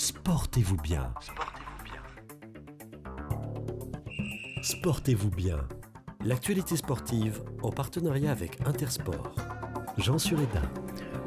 Sportez-vous bien. Sportez-vous bien. L'actualité sportive en partenariat avec Intersport. Jean Sureda.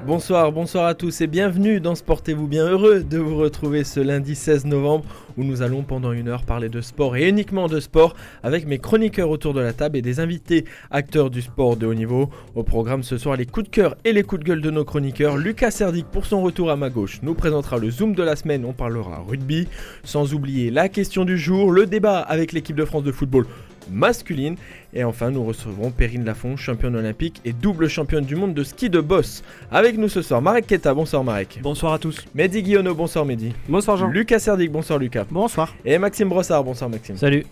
Bonsoir à tous et bienvenue dans Sportez-vous bien. Heureux de vous retrouver ce lundi 16 novembre où nous allons pendant une heure parler de sport et uniquement de sport avec mes chroniqueurs autour de la table et des invités acteurs du sport de haut niveau. Au programme ce soir, les coups de cœur et les coups de gueule de nos chroniqueurs. Lucas Serdic pour son retour à ma gauche nous présentera le Zoom de la semaine, on parlera rugby. Sans oublier la question du jour, le débat avec l'équipe de France de football masculine. Et enfin, nous recevrons Perrine Lafont, championne olympique et double championne du monde de ski de boss. Avec nous ce soir, Marek Keta, bonsoir Marek. Bonsoir à tous. Mehdi Guillonneau, bonsoir Mehdi. Bonsoir Jean. Lucas Serdic, bonsoir Lucas. Bonsoir. Et Maxime Brossard, bonsoir Maxime. Salut.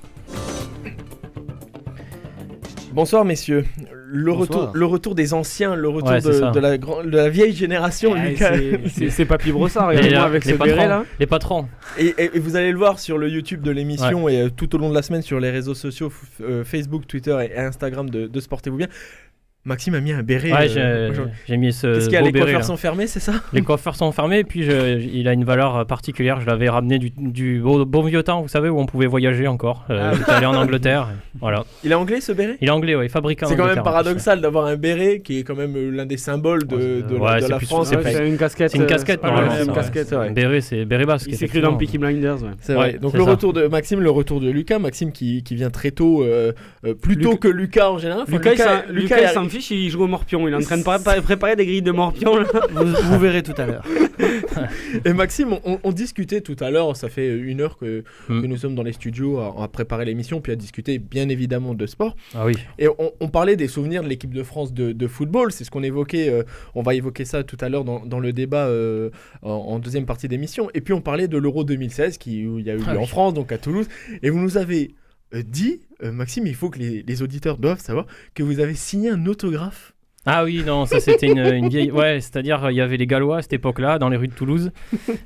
Bonsoir messieurs. Le retour des anciens, le retour de la vieille génération, Lucas. C'est Papy Brossard, moi avec ce béret là. Les patrons. Et vous allez le voir sur le YouTube de l'émission et tout au long de la semaine sur les réseaux sociaux Facebook, Twitter et Instagram de Sportez-vous bien. Maxime a mis un béret. Ouais, j'ai mis ce. Qu'est-ce qu'il y a, beau les béret, coiffeurs là. sont fermés, c'est ça? Les coiffeurs sont fermés, et puis il a une valeur particulière. Je l'avais ramené du bon vieux temps, vous savez, où on pouvait voyager encore. J'étais allé en Angleterre. Voilà. Il est anglais ce béret? Il est anglais, ouais, fabriqué en C'est Angleterre. quand même paradoxal d'avoir un béret qui est quand même l'un des symboles de la France. C'est une casquette. C'est une casquette, normalement. C'est une casquette, c'est un béret, c'est béret basque. Il s'écrit dans Peaky Blinders. C'est vrai. Donc le retour de Maxime, le retour de Lucas. Maxime qui vient très tôt, plus tôt que Lucas en général. Lucas il s'en fiche, il joue au morpion. Il est en train de préparer des grilles de morpion. Vous verrez tout à l'heure. Et Maxime, on discutait tout à l'heure, ça fait une heure que nous sommes dans les studios à préparer l'émission, puis à discuter bien évidemment de sport. Ah oui. Et on parlait des souvenirs de l'équipe de France de football, c'est ce qu'on évoquait, on va évoquer ça tout à l'heure dans le débat en deuxième partie d'émission. Et puis on parlait de l'Euro 2016 où il y a eu lieu en France, donc à Toulouse. Et vous nous avez dit, Maxime, il faut que les auditeurs doivent savoir que vous avez signé un autographe. Ah oui, non, ça c'était une vieille... Ouais, c'est-à-dire il y avait les Gallois à cette époque-là, dans les rues de Toulouse.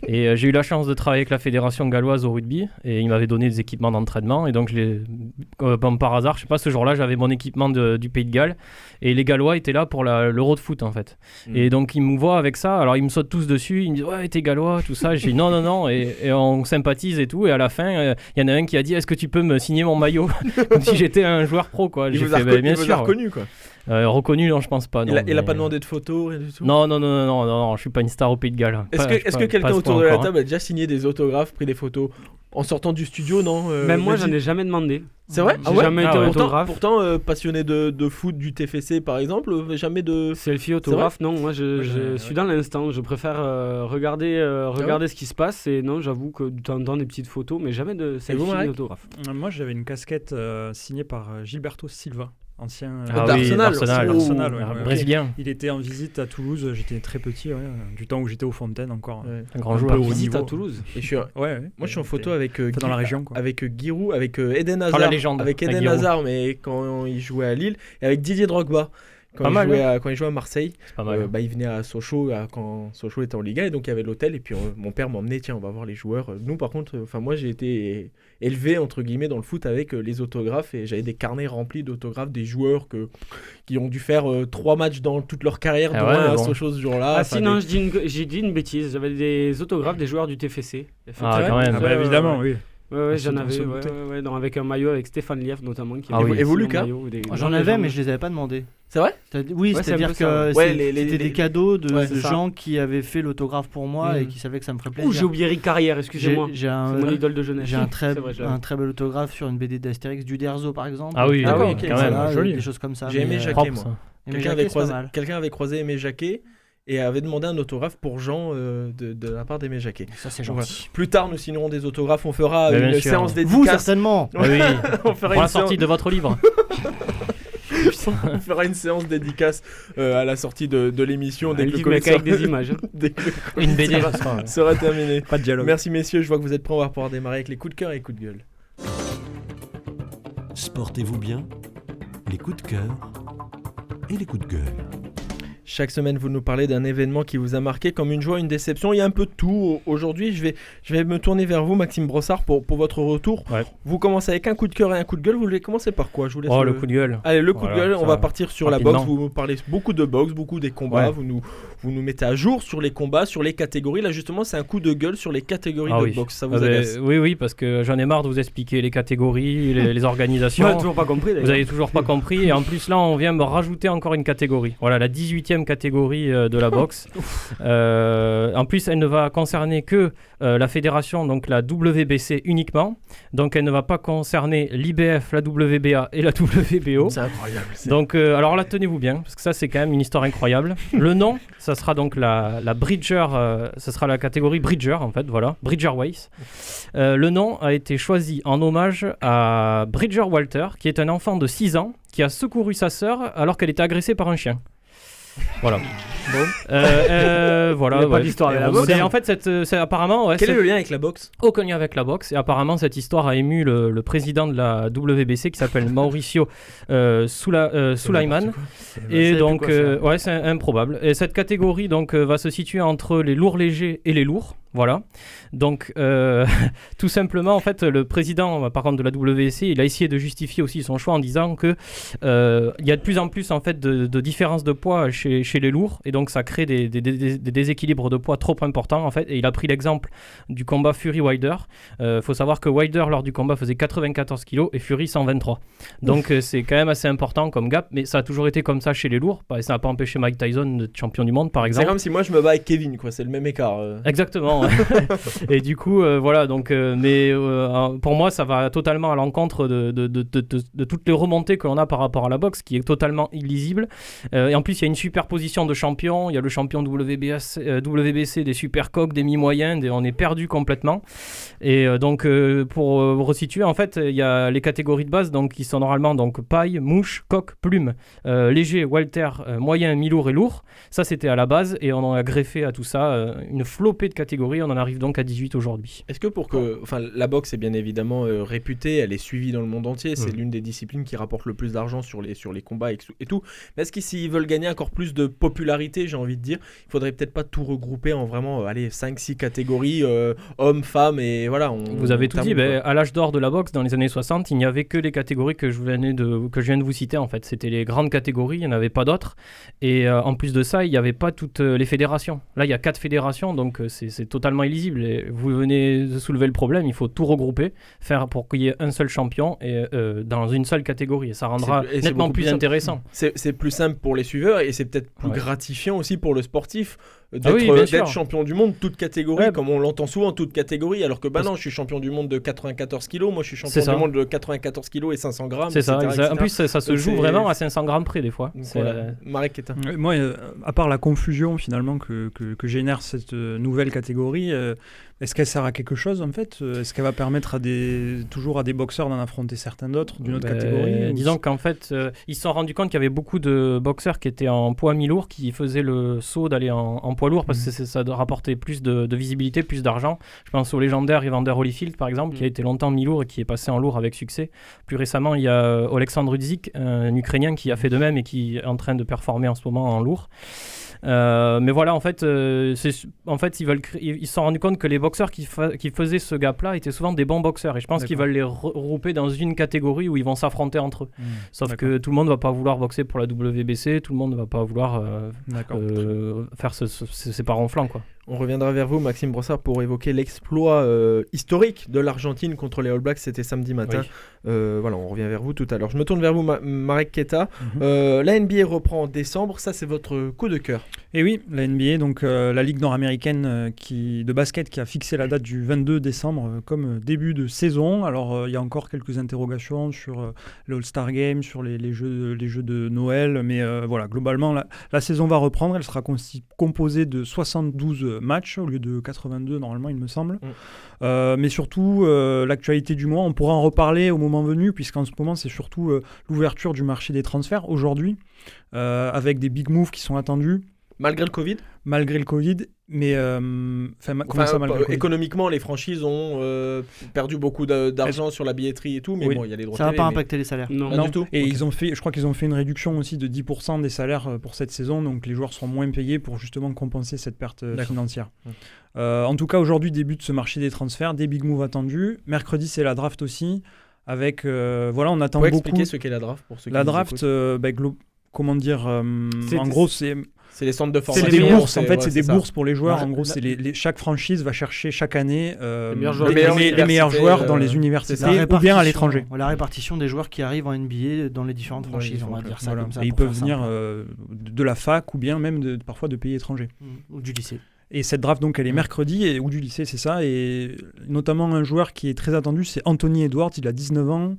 Et j'ai eu la chance de travailler avec la fédération galloise au rugby. Et ils m'avaient donné des équipements d'entraînement. Et donc, par hasard, je sais pas, ce jour-là, j'avais mon équipement du Pays de Galles. Et les Gallois étaient là pour l'Euro de foot, en fait. Et donc, ils me voient avec ça. Alors, ils me sautent tous dessus. Ils me disent, ouais, t'es Gallois, tout ça. Je dis, non. Et on sympathise et tout. Et à la fin, il y en a un qui a dit, est-ce que tu peux me signer mon maillot? Comme si j'étais un joueur pro, quoi. Il vous a reconnu, quoi. Reconnu, non, je pense pas. Non, il a pas demandé de photos, rien du tout. Non, je suis pas une star au Pays de Galles. Est-ce que quelqu'un autour de la table a déjà signé des autographes, pris des photos en sortant du studio, non? Même moi, j'en ai jamais demandé. C'est vrai? J'ai jamais été autographe. Pourtant, passionné de foot, du TFC par exemple, jamais de selfie autographe. Non, moi je suis dans l'instant. Je préfère regarder ce qui se passe. Et non, j'avoue que de temps en temps des petites photos, mais jamais de selfie autographe. Moi, j'avais une casquette signée par Gilberto Silva. Ancien d'Arsenal, brésilien. Il était en visite à Toulouse, j'étais très petit, du temps où j'étais aux Fontaines encore. Un grand joueur. Visite à Toulouse. Et moi je suis en photo avec dans la région, quoi. Avec Giroud, avec Eden Hazard, la légende, avec Eden Hazard, mais quand il jouait à Lille, et avec Didier Drogba. Quand il jouait à Marseille, il venait à Sochaux quand Sochaux était en Ligue 1, et donc il y avait l'hôtel, et puis mon père m'emmenait, tiens, on va voir les joueurs. Nous par contre, moi j'ai été élevé entre guillemets dans le foot avec les autographes, et j'avais des carnets remplis d'autographes des joueurs qui ont dû faire 3 matchs dans toute leur carrière, dont un à Sochaux ce jour-là. Ah si, non, j'ai dit une bêtise, j'avais des autographes des joueurs du TFC. Quand même. Évidemment, oui. Ouais, j'en avais, avec un maillot avec Stéphane Lief notamment. Et vous, Lucas? J'en avais, mais je les avais pas demandés. C'est vrai? Oui, c'est-à-dire que c'était des cadeaux de gens qui avaient fait l'autographe pour moi et qui savaient que ça me ferait plaisir. J'ai oublié Rick Carrière, excusez-moi. C'est mon idole de jeunesse. J'ai un très bel autographe sur une BD d'Astérix, du Derzo par exemple. Ah oui, d'accord, quand même. Joli. Des choses comme ça. J'ai Aimé Jacquet, moi. Quelqu'un avait croisé Aimé Jacquet et avait demandé un autographe pour Jean de la part d'Aimé Jacquet. Ça c'est gentil. Plus tard, nous signerons des autographes, on fera une séance dédicace. Vous certainement. Oui. Pour la sortie de votre livre. On fera une séance dédicace à la sortie de l'émission dès que le collecteur avec des images. Une BD sera terminé. Pas de dialogue. Merci messieurs, je vois que vous êtes prêts, on va pouvoir démarrer avec les coups de cœur et les coups de gueule. Sportez-vous bien, les coups de cœur et les coups de gueule. Chaque semaine, vous nous parlez d'un événement qui vous a marqué comme une joie, une déception. Il y a un peu de tout. Aujourd'hui, je vais me tourner vers vous, Maxime Brossard, pour votre retour. Ouais. Vous commencez avec un coup de cœur et un coup de gueule. Vous voulez commencer par quoi? Je vous laisse le coup de gueule. Allez, le coup de gueule. On va partir sur rapidement. La boxe. Vous me parlez beaucoup de boxe, beaucoup des combats. Ouais. Vous nous mettez à jour sur les combats, sur les catégories. Là, justement, c'est un coup de gueule sur les catégories de boxe. Ça vous agace? Oui, parce que j'en ai marre de vous expliquer les catégories, les organisations. Vous n'avez toujours pas compris. Vous n'avez toujours pas compris. Et en plus, là, on vient me rajouter encore une catégorie. Voilà, la 18e catégorie de la boxe. En plus, elle ne va concerner que la fédération, donc la WBC uniquement. Donc, elle ne va pas concerner l'IBF, la WBA et la WBO. C'est incroyable. Donc, alors là, tenez-vous bien, parce que ça, c'est quand même une histoire incroyable. Le nom, ça sera donc la Bridger, ça sera la catégorie Bridger, en fait, voilà, Bridger Weiss. Le nom a été choisi en hommage à Bridger Walter, qui est un enfant de 6 ans qui a secouru sa sœur alors qu'elle était agressée par un chien. Voilà. Bon. Voilà. Il n'y a pas d'histoire avec la boxe. En fait, c'est apparemment. Quel est le lien avec la boxe? Aucun lien avec la boxe. Et apparemment, cette histoire a ému le président de la WBC qui s'appelle Mauricio Sulaiman. Et donc, c'est improbable. Et cette catégorie donc va se situer entre les lourds légers et les lourds. Voilà. Donc, tout simplement, en fait, le président, par contre, de la WBC, il a essayé de justifier aussi son choix en disant que il y a de plus en plus, en fait, de différences de poids chez les lourds, et donc ça crée des déséquilibres de poids trop importants, en fait. Et il a pris l'exemple du combat Fury-Wilder. Faut savoir que Wilder, lors du combat, faisait 94 kg et Fury 123. Donc, c'est quand même assez important comme gap, mais ça a toujours été comme ça chez les lourds. Et ça n'a pas empêché Mike Tyson d'être champion du monde, par exemple. C'est comme si moi je me bats avec Kevin, quoi. C'est le même écart. Exactement. Et du coup, voilà, donc, pour moi, ça va totalement à l'encontre de toutes les remontées que l'on a par rapport à la boxe, qui est totalement illisible. Et en plus, il y a une superposition de champions. Il y a le champion WBC, des super coqs, des mi-moyens, on est perdu complètement. Et donc, pour resituer, en fait, il y a les catégories de base donc, qui sont normalement donc, paille, mouche, coq, plume, léger, welter, moyen, mi-lourd et lourd. Ça, c'était à la base, et on en a greffé à tout ça une flopée de catégories. On en arrive donc à 18 aujourd'hui. Est-ce que la boxe est bien évidemment réputée, elle est suivie dans le monde entier, c'est l'une des disciplines qui rapporte le plus d'argent sur les combats et tout. Mais est-ce qu'ils s'ils veulent gagner encore plus de popularité, j'ai envie de dire, il faudrait peut-être pas tout regrouper en vraiment 5-6 catégories, hommes, femmes, et voilà. Vous avez tout dit. À l'âge d'or de la boxe, dans les années 60, il n'y avait que les catégories que je viens de vous citer, en fait. C'était les grandes catégories, il n'y en avait pas d'autres. Et en plus de ça, il n'y avait pas toutes les fédérations. Là, il y a 4 fédérations, donc c'est totalement illisible. Et vous venez de soulever le problème, il faut tout regrouper, faire pour qu'il y ait un seul champion et dans une seule catégorie. Et ça rendra nettement plus intéressant. C'est plus simple pour les suiveurs et c'est peut-être plus gratifiant aussi pour le sportif d'être champion du monde, toute catégorie, comme on l'entend souvent, toute catégorie. Alors que non, je suis champion du monde de 94 kg, moi je suis champion du monde de 94 kg et 500 grammes. C'est ça, etc. En plus ça se joue vraiment à 500 grammes près des fois. Marek Keta. Moi, à part la confusion finalement que génère cette nouvelle catégorie, est-ce qu'elle sert à quelque chose en fait? Est-ce qu'elle va permettre toujours à des boxeurs d'en affronter certains d'autres d'une autre catégorie? Disons qu'en fait, ils se sont rendus compte qu'il y avait beaucoup de boxeurs qui étaient en poids mi-lourd qui faisaient le saut d'aller en poids lourd parce que ça rapportait plus de visibilité, plus d'argent. Je pense au légendaire Evander Holyfield par exemple, qui a été longtemps mi-lourd et qui est passé en lourd avec succès. Plus récemment, il y a Oleksandr Usyk, un Ukrainien qui a fait de même et qui est en train de performer en ce moment en lourd. Mais voilà, en fait, ils se sont rendus compte que les boxeurs qui faisaient ce gap-là étaient souvent des bons boxeurs. Et je pense qu'ils veulent les regrouper dans une catégorie où ils vont s'affronter entre eux. Sauf que tout le monde ne va pas vouloir boxer pour la WBC, tout le monde ne va pas vouloir faire ces pas ronflants, quoi. On reviendra vers vous, Maxime Brossard, pour évoquer l'exploit historique de l'Argentine contre les All Blacks. C'était samedi matin. Voilà, on revient vers vous tout à l'heure. Je me tourne vers vous, Marek Keta. La NBA reprend en décembre. Ça, c'est votre coup de cœur. Et oui, la NBA, donc la Ligue nord-américaine de basket qui a fixé la date du 22 décembre comme début de saison. Alors, il y a encore quelques interrogations sur le All-Star Game, sur les jeux de Noël. Mais voilà, globalement, la saison va reprendre. Elle sera composée de 72 matchs au lieu de 82 normalement, il me semble. Mais surtout, l'actualité du mois, on pourra en reparler au moment venu, puisqu'en ce moment, c'est surtout l'ouverture du marché des transferts aujourd'hui, avec des big moves qui sont attendus. Malgré le Covid ? Malgré le Covid, mais comment ça, malgré le Covid ? Économiquement, les franchises ont perdu beaucoup d'argent sur la billetterie et tout, mais bon, il y a les droits ça n'a télé, pas impacté les salaires. Non, du tout. Et je crois qu'ils ont fait une réduction aussi de 10% des salaires pour cette saison, donc les joueurs seront moins payés pour justement compenser cette perte financière. En tout cas, aujourd'hui débute ce marché des transferts, des big moves attendus. Mercredi, c'est la draft aussi. Avec on attend beaucoup. Expliquer ce qu'est la draft pour ceux qui la draft, comment dire, en gros c'est les centres de formation. C'est des bourses, en fait, c'est des bourses pour les joueurs. En gros, chaque franchise va chercher chaque année les meilleurs joueurs dans les universités ou bien à l'étranger. La répartition des joueurs qui arrivent en NBA dans les différentes franchises, on va dire ça comme ça. Et ils peuvent venir de la fac ou bien même parfois de pays étrangers. Ou du lycée. Et cette draft, donc, elle est mercredi, ou du lycée, c'est ça. Et notamment un joueur qui est très attendu, c'est Anthony Edwards. Il a 19 ans.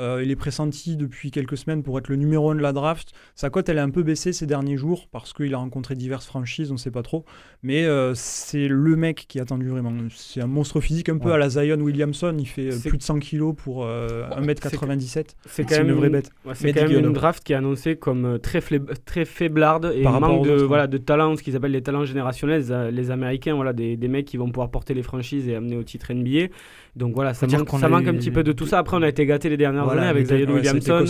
Il est pressenti depuis quelques semaines pour être le numéro 1 de la draft. Sa cote, elle a un peu baissé ces derniers jours parce qu'il a rencontré diverses franchises, on ne sait pas trop. Mais c'est le mec qui est attendu vraiment. C'est un monstre physique, un peu à la Zion Williamson. Il fait plus de 100 kilos pour 1m97. C'est une vraie bête. C'est quand même une draft qui est annoncée comme très faiblarde et manque de talent, ce qu'ils appellent les talents générationnels. Les Américains, des mecs qui vont pouvoir porter les franchises et amener au titre NBA. Donc voilà, ça manque un petit peu de tout ça. Après, on a été gâtés les dernières années avec Zion Williamson,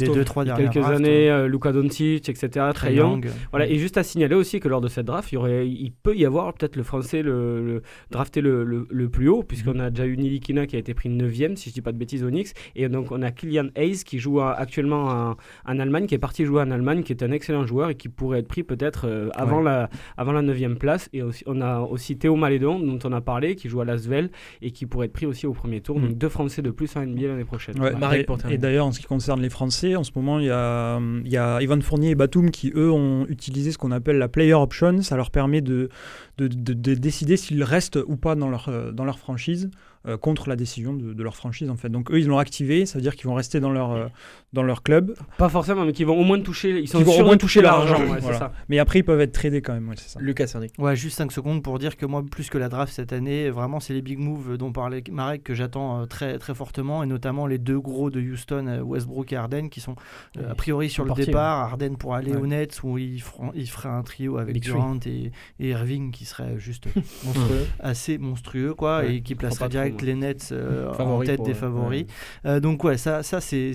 quelques années, Luka Doncic, etc., Trae Young. Et juste à signaler aussi que lors de cette draft, il peut y avoir peut-être le Français le drafté le plus haut, puisqu'on a déjà eu Nilikina qui a été pris 9e, si je ne dis pas de bêtises, au Knicks. Et donc, on a Killian Hayes qui joue actuellement en Allemagne, qui est parti jouer en Allemagne, qui est un excellent joueur et qui pourrait être pris peut-être avant la 9e place. Et aussi, on a aussi Théo Malédon, dont on a parlé, qui joue à Lasvel et qui pourrait être pris aussi au premier tour. Donc, 2 Français de plus en NBA l'année prochaine. Et d'ailleurs, en ce qui concerne les Français, en ce moment, il y a Ivan Fournier et Batum qui, eux, ont utilisé ce qu'on appelle la player option. Ça leur permet de décider s'ils restent ou pas dans leur franchise contre la décision de leur franchise, en fait. Donc, eux, ils l'ont activé. Ça veut dire qu'ils vont rester dans leur club. Pas forcément, mais qu'ils vont au moins toucher. Ils sont sûrs de toucher l'argent. C'est ça. Mais après, ils peuvent être tradés quand même. C'est ça. Lucas Cerny. Juste 5 secondes pour dire que moi, plus que la draft cette année, vraiment, c'est les big moves dont parlait Marek que j'attends très, très fortement, et notamment les 2 gros de Houston, Westbrook et Harden, qui sont a priori sur le départ. Harden pour aller aux Nets, où il ferait un trio avec Durant et Irving qui serait juste assez monstrueux, et qui placerait direct les Nets en tête des favoris. Donc ça c'est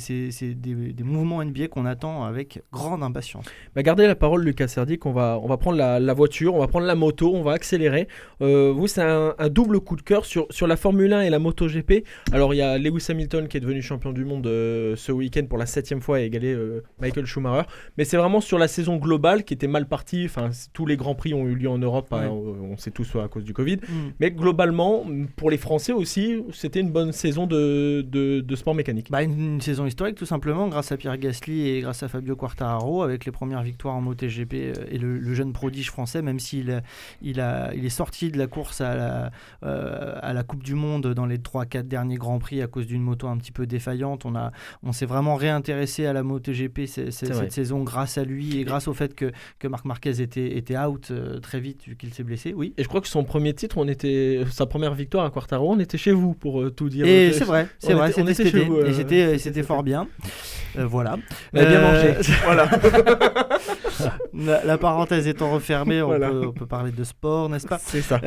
des mouvements NBA qu'on attend avec grande impatience. Gardez la parole, Lucas Serdic. On va prendre la voiture, on va prendre la moto, on va accélérer. Vous, c'est un double coup de cœur sur la Formule 1 et la MotoGP. Alors il y a Lewis Hamilton qui est devenu champion du monde ce week-end pour la 7e fois et égalé Michael Schumacher. Mais c'est vraiment sur la saison globale qui était mal partie. Enfin, tous les grands prix ont eu lieu en Europe, on sait tous à cause du Covid. Mais globalement, pour les Français aussi, c'était une bonne saison de sport mécanique. Une saison historique tout simplement, grâce à Pierre Gasly et grâce à Fabio Quartararo, avec les premières victoires en MotoGP et le jeune prodige français, même s'il est sorti de la course à la Coupe du Monde dans les 3-4 derniers Grands Prix à cause d'une moto un petit peu défaillante. On s'est vraiment réintéressé à la MotoGP cette saison grâce à lui et grâce au fait que Marc Marquez était out très vite vu qu'il s'est blessé. Oui. Et je crois que son premier titre, sa première victoire à Quartaro, on était chez vous pour tout dire. Et c'est vrai, c'était chez vous. Et c'était fort bien. Voilà. On a bien mangé. Voilà. La parenthèse étant refermée, on peut parler de sport, n'est-ce pas ? C'est ça.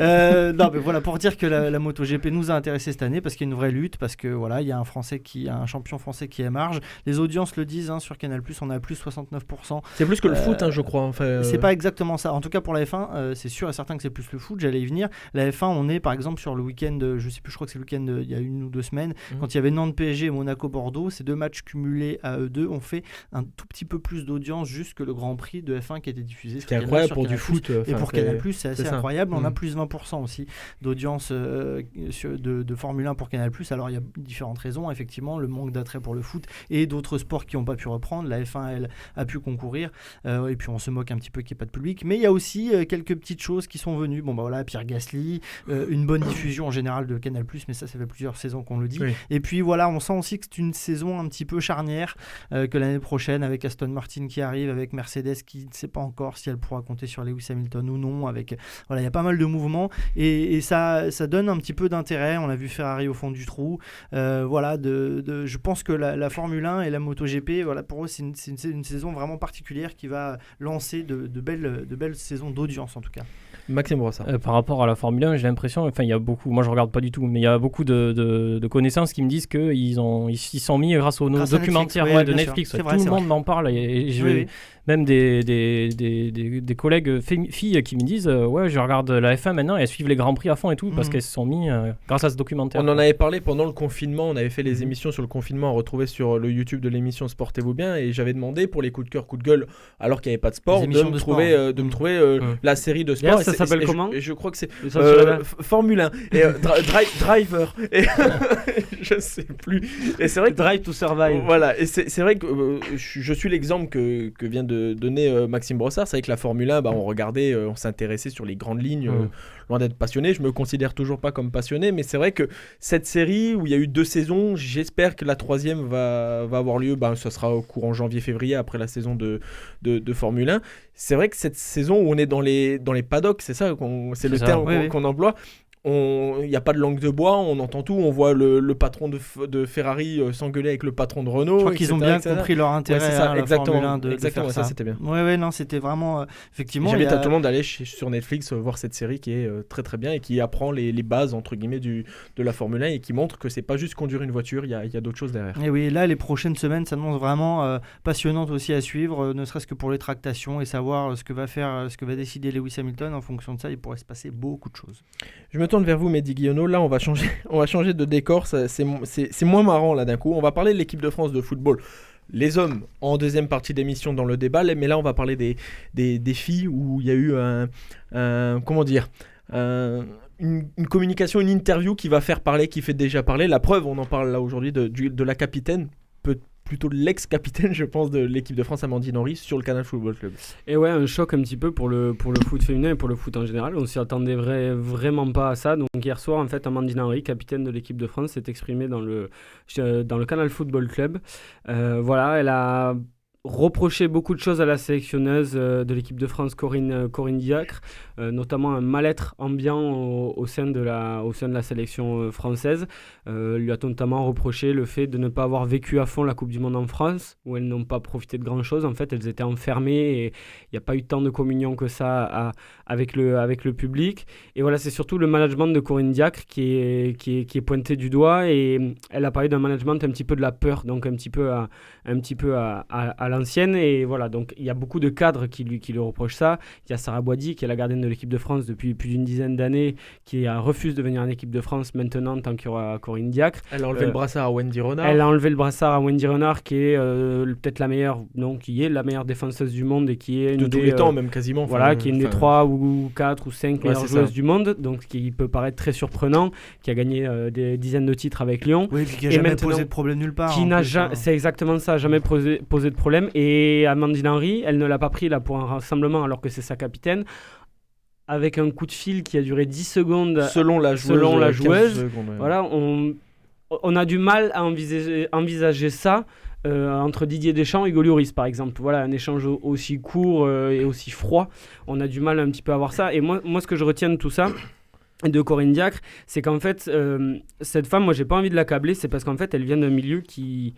Non, mais voilà, pour dire que la MotoGP nous a intéressés cette année parce qu'il y a une vraie lutte, parce que voilà, il y a un champion français qui émerge. Les audiences le disent, sur Canal+, on a plus 69%. C'est plus que le foot, je crois. C'est pas exactement ça. En tout cas, pour la F1, c'est sûr et certain que c'est plus le foot. J'allais y venir. La F1, on est par exemple sur le week-end, je sais plus, je crois que c'est le week-end il y a 1 ou 2 semaines, quand il y avait Nantes-PSG et Monaco-Bordeaux. Ces 2 matchs cumulés à eux deux ont fait un tout petit peu plus d'audience juste que le Grand Prix de F1 qui a été diffusé. C'est incroyable pour du foot. Et pour Canal+, c'est assez incroyable. On a plus 20% aussi d'audience de Formule 1 pour Canal+. Alors il y a différentes raisons, effectivement, le manque d'attrait pour le foot et d'autres sports qui n'ont pas pu reprendre. La F1, elle, a pu concourir. Et puis on se moque un petit peu qu'il n'y ait pas de public. Mais il y a aussi quelques petites choses qui sont venues. Pierre Gasly, une bonne diffusion en général de Canal+, mais ça fait plusieurs saisons qu'on le dit. Oui. Et puis voilà, on sent aussi que c'est une saison un petit peu charnière que l'année prochaine, avec Aston Martin qui arrive, avec Mercedes qui ne sait pas encore si elle pourra compter sur Lewis Hamilton ou non. Il y a pas mal de mouvements et ça donne un petit peu d'intérêt. On a vu Ferrari au fond du trou. Je pense que la Formule 1 et la MotoGP, pour eux, c'est une saison vraiment particulière qui va lancer de belles saisons d'audience en tout cas. Maxime Brossard. Par rapport à la Formule 1, j'ai l'impression, il y a beaucoup, moi je regarde pas du tout, mais il y a beaucoup de connaissances qui me disent qu'ils s'y sont mis grâce aux documentaires de Netflix. Tout le monde m'en parle et même des collègues filles qui me disent je regarde la F1 maintenant et elles suivent les Grands Prix à fond et tout parce qu'elles se sont mis grâce à ce documentaire. On en avait parlé pendant le confinement, on avait fait les émissions sur le confinement à retrouver sur le YouTube de l'émission Sportez-vous bien et j'avais demandé pour les coups de cœur, coups de gueule alors qu'il n'y avait pas de sport de me trouver la série de sport. Ça s'appelle comment ? Je crois que c'est Formule 1 et Driver et je sais plus. Et c'est vrai que Drive to Survive. Voilà, et c'est vrai que je suis l'exemple que vient de donner Maxime Brossard. C'est vrai que la Formule 1, on regardait, on s'intéressait sur les grandes lignes, loin d'être passionné. Je me considère toujours pas comme passionné, mais c'est vrai que cette série où il y a eu 2 saisons, j'espère que la 3e va avoir lieu. Ça sera au courant janvier-février après la saison de Formule 1. C'est vrai que cette saison où on est dans les paddocks, c'est ça, c'est le terme qu'on emploie. Il n'y a pas de langue de bois, on entend tout, on voit le patron de Ferrari s'engueuler avec le patron de Renault. Je crois qu'ils ont bien compris leur intérêt à la Formule 1 de faire ça. C'était bien. Non, c'était vraiment effectivement. J'invite à tout le monde d'aller sur Netflix voir cette série qui est très très bien et qui apprend les bases entre guillemets de la Formule 1 et qui montre que c'est pas juste conduire une voiture, il y a d'autres choses derrière. Et oui, là les prochaines semaines s'annoncent vraiment passionnantes aussi à suivre, ne serait-ce que pour les tractations et savoir ce que va décider Lewis Hamilton. En fonction de ça, il pourrait se passer beaucoup de choses. Je me tourne vers vous, Mehdi Guillonneau. Là, on va changer de décor. C'est moins marrant là d'un coup. On va parler de l'équipe de France de football. Les hommes en deuxième partie d'émission dans le débat, mais là on va parler des filles où il y a eu une communication, une interview qui va faire parler, qui fait déjà parler. La preuve, on en parle là aujourd'hui de la capitaine, plutôt l'ex-capitaine, je pense, de l'équipe de France, Amandine Henry, sur le Canal Football Club. Et un choc un petit peu pour le foot féminin et pour le foot en général. On s'y attendait vraiment pas à ça. Donc hier soir, en fait, Amandine Henry, capitaine de l'équipe de France, s'est exprimée dans le Canal Football Club. Elle a reproché beaucoup de choses à la sélectionneuse de l'équipe de France, Corinne Diacre, notamment un mal-être ambiant au sein de la sélection française. Lui a notamment reproché le fait de ne pas avoir vécu à fond la Coupe du Monde en France, où elles n'ont pas profité de grand-chose. En fait, elles étaient enfermées et il n'y a pas eu tant de communion que ça avec le public. Et voilà, c'est surtout le management de Corinne Diacre qui est pointé du doigt, et elle a parlé d'un management un petit peu de la peur, donc un petit peu à l'ancienne. Et voilà, donc il y a beaucoup de cadres qui lui reprochent ça. Il y a Sarah Boidi, qui est la gardienne de l'équipe de France depuis plus d'une dizaine d'années, qui refuse de venir en équipe de France maintenant tant qu'il y aura Corinne Diacre. Elle a enlevé le brassard à Wendy Renard. Elle a enlevé le brassard à Wendy Renard, qui est peut-être la meilleure défenseuse du monde et qui est de tous les temps, même quasiment. Qui est une des 3 ou 4 ou 5 meilleures joueuses du monde, donc qui peut paraître très surprenant, qui a gagné des dizaines de titres avec Lyon. Oui, qui n'a jamais posé de problème nulle part. C'est exactement ça, jamais posé de problème. Et Amandine Henry, elle ne l'a pas pris là pour un rassemblement alors que c'est sa capitaine, avec un coup de fil qui a duré 10 secondes selon la joueuse. Secondes, ouais. Voilà, on a du mal à envisager ça entre Didier Deschamps et Hugo Lloris, par exemple. Voilà, un échange aussi court et aussi froid. On a du mal un petit peu à voir ça. Et moi, ce que je retiens de tout ça, de Corinne Diacre, c'est qu'en fait, cette femme, moi, j'ai pas envie de l'accabler, c'est parce qu'en fait, elle vient d'un milieu qui...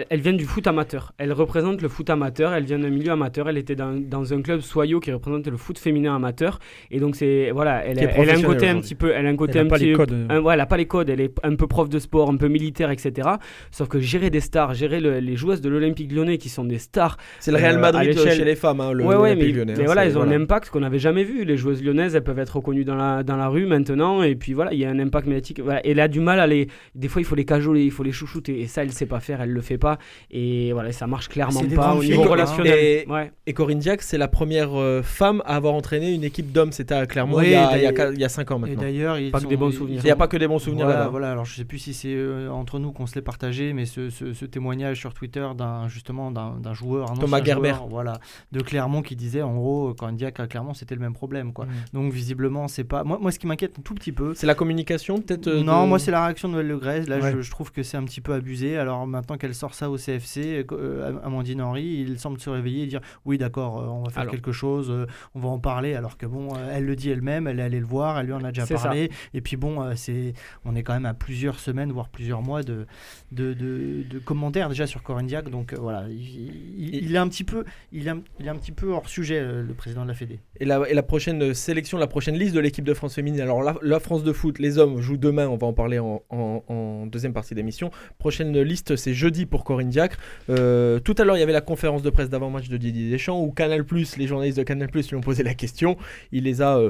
Elle vient du foot amateur. Elle représente le foot amateur. Elle vient d'un milieu amateur. Elle était dans un club Soyo qui représente le foot féminin amateur. Et donc elle a un côté un petit peu. Elle a un côté un petit. Elle n'a pas les codes. Elle est un peu prof de sport, un peu militaire, etc. Sauf que gérer des stars, gérer les joueuses de l'Olympique Lyonnais qui sont des stars. C'est le Real Madrid chez les femmes, l'Olympique Lyonnais. Mais voilà, ils ont un impact qu'on n'avait jamais vu. Les joueuses lyonnaises, elles peuvent être reconnues dans la rue maintenant. Et puis voilà, il y a un impact médiatique. Voilà. Elle a du mal à les. Des fois, il faut les cajoler, il faut les chouchouter. Et ça, elle ne sait pas faire. Elle le fait pas, et voilà, ça marche clairement pas au niveau relationnel. Et Corinne Diacre, c'est la première femme à avoir entraîné une équipe d'hommes. C'était à Clermont il y a 5 ans maintenant. Et d'ailleurs, il n'y a pas que des bons souvenirs là-bas. Voilà, alors je sais plus si c'est entre nous qu'on se l'est partagé, mais ce témoignage sur Twitter d'un joueur, Thomas Gerber, de Clermont, qui disait en gros, Corinne Diacre à Clermont, c'était le même problème, quoi. Donc visiblement, c'est pas moi ce qui m'inquiète un tout petit peu, c'est la communication peut-être. Non, moi c'est la réaction de Noël Le Graët. Là, je trouve que c'est un petit peu abusé. Alors maintenant qu'elle sort voir ça au CFC, Amandine Henry, il semble se réveiller et dire oui d'accord, on va faire quelque chose, on va en parler, alors que bon, elle le dit elle-même, elle est allée le voir, elle lui en a déjà parlé, et puis bon, on est quand même à plusieurs semaines, voire plusieurs mois de commentaires déjà sur Corinne Diacre, donc voilà, il est un petit peu hors sujet, le président de la Fédé. Et la prochaine sélection, la prochaine liste de l'équipe de France féminine, alors la France de foot, les hommes jouent demain, on va en parler en deuxième partie d'émission. Prochaine liste, c'est jeudi pour Corinne Diacre. Tout à l'heure, il y avait la conférence de presse d'avant-match de Didier Deschamps où Canal+, les journalistes de Canal+, lui ont posé la question. Il les a...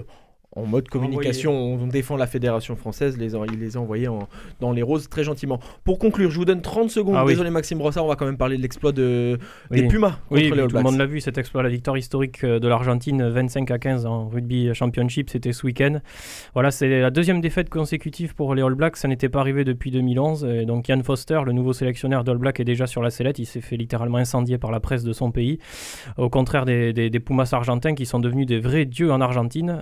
en mode communication, on défend la fédération française, il les a envoyés dans les roses très gentiment. Pour conclure, je vous donne 30 secondes. Désolé Maxime Brossard, on va quand même parler de l'exploit des Pumas contre les All Blacks. Tout le monde l'a vu, cet exploit, la victoire historique de l'Argentine, 25-15 en rugby championship, c'était ce week-end. Voilà, c'est la deuxième défaite consécutive pour les All Blacks, ça n'était pas arrivé depuis 2011. Et donc Ian Foster, le nouveau sélectionneur d'All Blacks, est déjà sur la sellette, il s'est fait littéralement incendier par la presse de son pays. Au contraire des Pumas argentins qui sont devenus des vrais dieux en Argentine.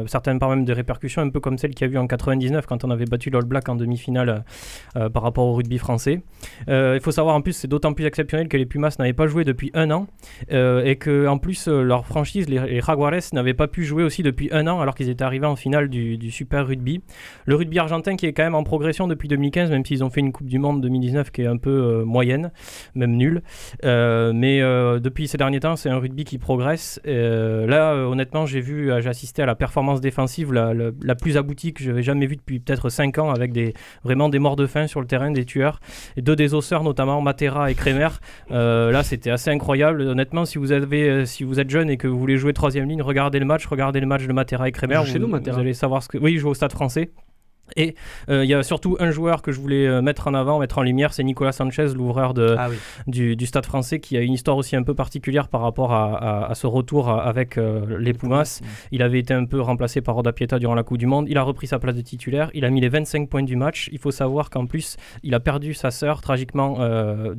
Certaines par même des répercussions un peu comme celle qu'il y a eu en 99 quand on avait battu l'All Black en demi-finale par rapport au rugby français. Il faut savoir en plus, c'est d'autant plus exceptionnel que les Pumas n'avaient pas joué depuis 1 an et que en plus leur franchise, les Jaguares, n'avaient pas pu jouer aussi depuis 1 an alors qu'ils étaient arrivés en finale du Super Rugby. Le rugby argentin qui est quand même en progression depuis 2015, même s'ils ont fait une Coupe du Monde 2019 qui est un peu moyenne, même nulle. Mais depuis ces derniers temps, c'est un rugby qui progresse. Là, honnêtement, j'ai assisté à la performance défensive la plus aboutie que je n'avais jamais vue depuis peut-être 5 ans, avec vraiment des morts de faim sur le terrain, des tueurs, et 2 désosseurs notamment, Matera et Kremer. Là, c'était assez incroyable. Honnêtement, si vous êtes jeune et que vous voulez jouer 3e ligne, regardez le match de Matera et Kremer. Vous allez savoir Oui, il joue au Stade Français. Et il y a surtout un joueur que je voulais mettre en lumière, c'est Nicolas Sanchez, l'ouvreur du Stade Français, qui a une histoire aussi un peu particulière par rapport à ce retour avec les Pumas. Il avait été un peu remplacé par Roda Pieta durant la Coupe du Monde, il a repris sa place de titulaire, il a mis les 25 points du match. Il faut savoir qu'en plus il a perdu sa sœur tragiquement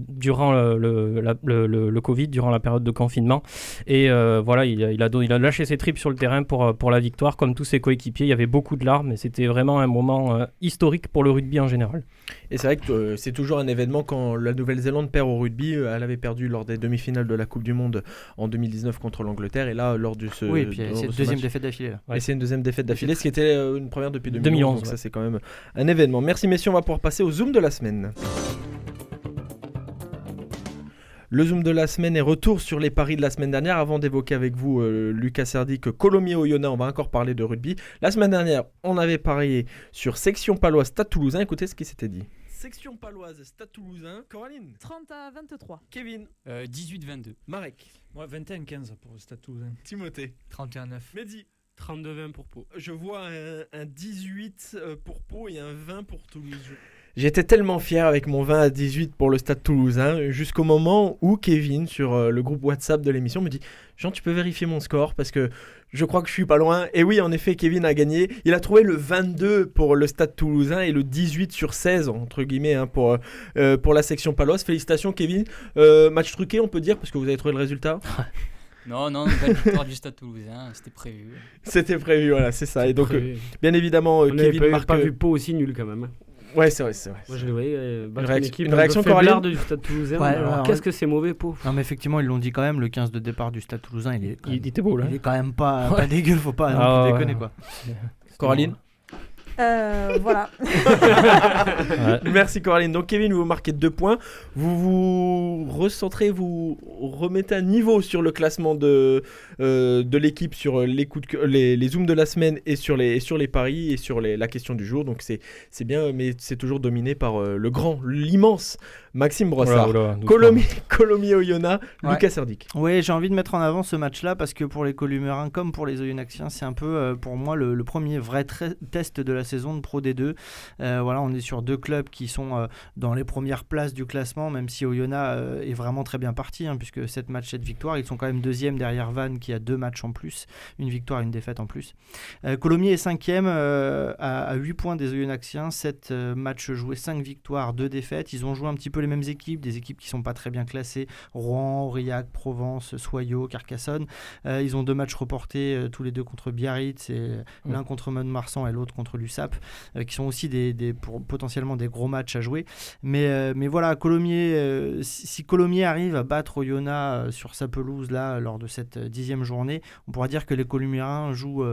durant le Covid, durant la période de confinement, et voilà, il a lâché ses tripes sur le terrain pour la victoire. Comme tous ses coéquipiers, il y avait beaucoup de larmes, et c'était vraiment un moment historique pour le rugby en général. Et c'est vrai que c'est toujours un événement quand la Nouvelle-Zélande perd au rugby. Elle avait perdu lors des demi-finales de la Coupe du Monde en 2019 contre l'Angleterre, et là lors de ce et puis c'est une deuxième défaite d'affilée là. Et c'est une deuxième défaite d'affilée, ce qui était une première depuis 2011. Donc ça c'est quand même un événement. Merci messieurs, on va pouvoir passer au Zoom de la semaine. Le Zoom de la semaine est retour sur les paris de la semaine dernière. Avant d'évoquer avec vous, Lucas Serdic, Colomiers-Oyonnax, on va encore parler de rugby. La semaine dernière, on avait parié sur Section Paloise Stade Toulousain. Écoutez ce qui s'était dit. Section Paloise Stade Toulousain. Coraline. 30-23. Kevin. 18-22. Marek. Ouais, 21-15 pour le Stade Toulousain. Timothée. 31-9. Mehdi. 32-20 pour Pau. Je vois un 18 pour Pau et un 20 pour Toulouse. J'étais tellement fier avec mon 20 à 18 pour le Stade Toulousain, jusqu'au moment où Kevin, sur le groupe WhatsApp de l'émission, me dit « Jean, tu peux vérifier mon score parce que je crois que je suis pas loin. » Et oui, en effet, Kevin a gagné. Il a trouvé le 22 pour le Stade Toulousain et le 18 sur 16, entre guillemets, pour la section Paloise. Félicitations, Kevin. Match truqué, on peut dire, parce que vous avez trouvé le résultat. Non, belle victoire du Stade Toulousain, c'était prévu. C'était prévu, voilà, c'est ça. Et donc, bien évidemment, Kevin marque... pas vu Pau aussi nul quand même. Ouais, c'est vrai. Moi, je le voyais une réaction Coraline du Stade Toulousain. Alors, qu'est-ce que c'est mauvais, Pau. Non, mais effectivement, ils l'ont dit quand même, le 15 de départ du Stade Toulousain, il était beau là. Il est quand même pas dégueu, faut pas déconner quoi. Coraline. Voilà. Merci Coraline. Donc Kevin, vous marquez 2 points. Vous recentrez, vous remettez un niveau sur le classement de l'équipe, sur les zooms de la semaine et sur les paris et sur la question du jour. Donc c'est bien, mais c'est toujours dominé par l'immense Maxime Brossard. Colomiers-Oyonnax, Lucas Serdic. Oui, j'ai envie de mettre en avant ce match-là parce que pour les Columérins comme pour les Oyonnaxiens, c'est un peu pour moi le premier vrai test de la saison de Pro D2. Voilà, on est sur 2 clubs qui sont dans les premières places du classement, même si Oyonnax est vraiment très bien parti, puisque 7 matchs, 7 victoires. Ils sont quand même 2e derrière Vannes qui a 2 matchs en plus, une victoire, une défaite en plus. Colomiers est 5e à 8 points des Oyonnaxiens, 7 matchs joués, 5 victoires, 2 défaites. Ils ont joué un petit peu peu les mêmes équipes, des équipes qui sont pas très bien classées, Rouen, Aurillac, Provence, Soyaux, Carcassonne. Ils ont 2 matchs reportés, tous les 2 contre Biarritz, et l'un contre Mont-de-Marsan et l'autre contre l'USAP, qui sont aussi potentiellement des gros matchs à jouer. Mais voilà, Colomiers, si Colomiers arrive à battre Oyonnax sur sa pelouse là, lors de cette 10e journée, on pourra dire que les Colomiérains jouent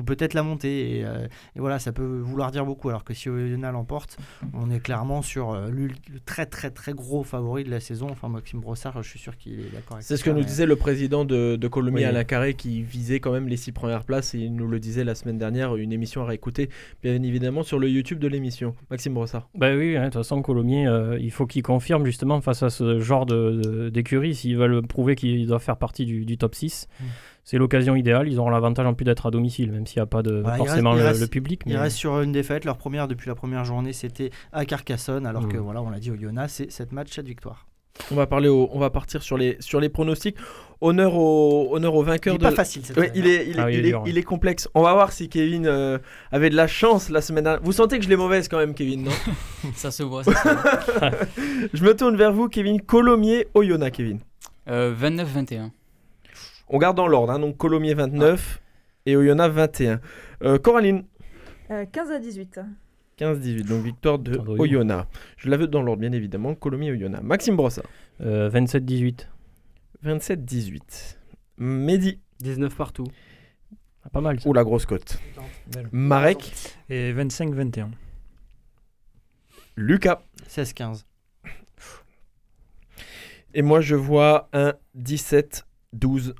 peut-être la montée. Et voilà, ça peut vouloir dire beaucoup. Alors que si Oyonnax l'emporte, on est clairement sur le très très très gros favori de la saison. Enfin, Maxime Brossard, je suis sûr qu'il est d'accord avec ça. C'est ce que nous disait le président de Colomiers, Alain Carré, qui visait quand même les 6 premières places, et il nous le disait la semaine dernière, une émission à réécouter bien évidemment sur le YouTube de l'émission. Maxime Brossard. Bah oui, de toute façon Colomiers, il faut qu'ils confirment justement face à ce genre d'écurie, s'ils veulent prouver qu'ils doivent faire partie du top 6. C'est l'occasion idéale, ils auront l'avantage en plus d'être à domicile, même s'il n'y a pas forcément le public. Ils restent sur une défaite, leur première depuis la première journée c'était à Carcassonne, alors que voilà, on l'a dit, Oyonnax, c'est 7 matchs, 7 victoires. On va partir sur les pronostics. Honneur au vainqueur. Il est pas facile cette il est complexe. On va voir si Kevin avait de la chance la semaine dernière. Vous sentez que je l'ai mauvaise quand même, Kevin, non? Ça se voit. Je me tourne vers vous, Kevin. Colomiers, Oyonnax, Kevin. 29-21. On garde dans l'ordre, donc Colomiers 29 et Oyonnax 21. Coraline. 15-18. 15-18, donc victoire de Oyonnax. Je l'avais dans l'ordre, bien évidemment. Colomiers, Oyonnax. Maxime Brossard. 27-18. 27-18. Mehdi. 19 partout. Pas mal. Ou la grosse cote. Marek. Et 25-21. Lucas. 16-15. Et moi, je vois un 17-12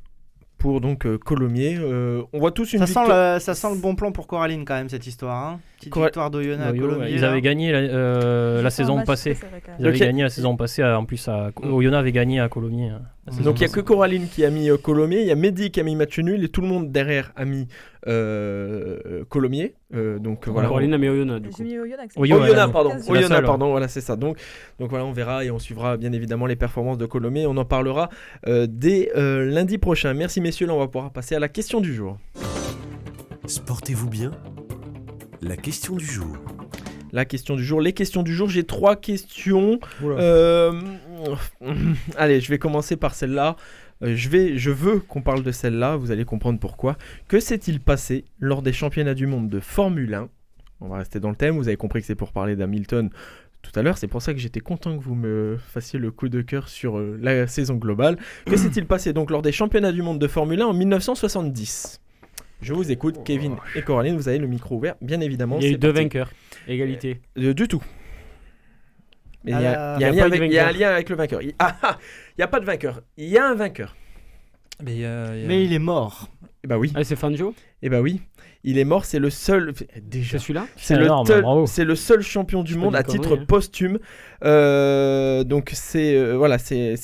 pour donc Colomiers. On voit tous une victoire. Ça sent le bon plan pour Coraline quand même, cette histoire. Hein. Petite victoire d'Oyonnax à Colomiers. Ils avaient gagné la saison passée. Ils avaient gagné la saison passée. En plus, Oyonnax avait gagné à Colomiers. Donc il n'y a que Coraline qui a mis Colomiers, il y a Mehdi qui a mis match nul, et tout le monde derrière a mis Colomiers. Donc voilà. Coraline a mis Oyonnax. J'ai mis Oyonnax. Oyonnax, pardon. Voilà, c'est ça. Donc voilà, on verra et on suivra bien évidemment les performances de Colomiers. On en parlera dès lundi prochain. Merci messieurs, là on va pouvoir passer à la question du jour. Sportez-vous bien ? La question du jour. La question du jour. Les questions du jour, j'ai 3 questions. Allez, je vais commencer par celle-là. Je veux qu'on parle de celle-là, vous allez comprendre pourquoi. Que s'est-il passé lors des championnats du monde de Formule 1 ? On va rester dans le thème, vous avez compris que c'est pour parler d'Hamilton tout à l'heure, c'est pour ça que j'étais content que vous me fassiez le coup de cœur sur la saison globale. Que s'est-il passé donc lors des championnats du monde de Formule 1 en 1970 ? Je vous écoute, Kevin et Coraline, vous avez le micro ouvert, bien évidemment. Il y a eu 2 vainqueurs, égalité. Du tout. Mais il y a un lien avec le vainqueur. Il n'y a pas de vainqueur, il y a un vainqueur. Mais il est mort. Eh bah oui. C'est Fangio ? Eh bah oui. Il est mort, c'est le seul. Déjà. C'est celui-là ? C'est le seul champion du monde à titre posthume. Donc c'est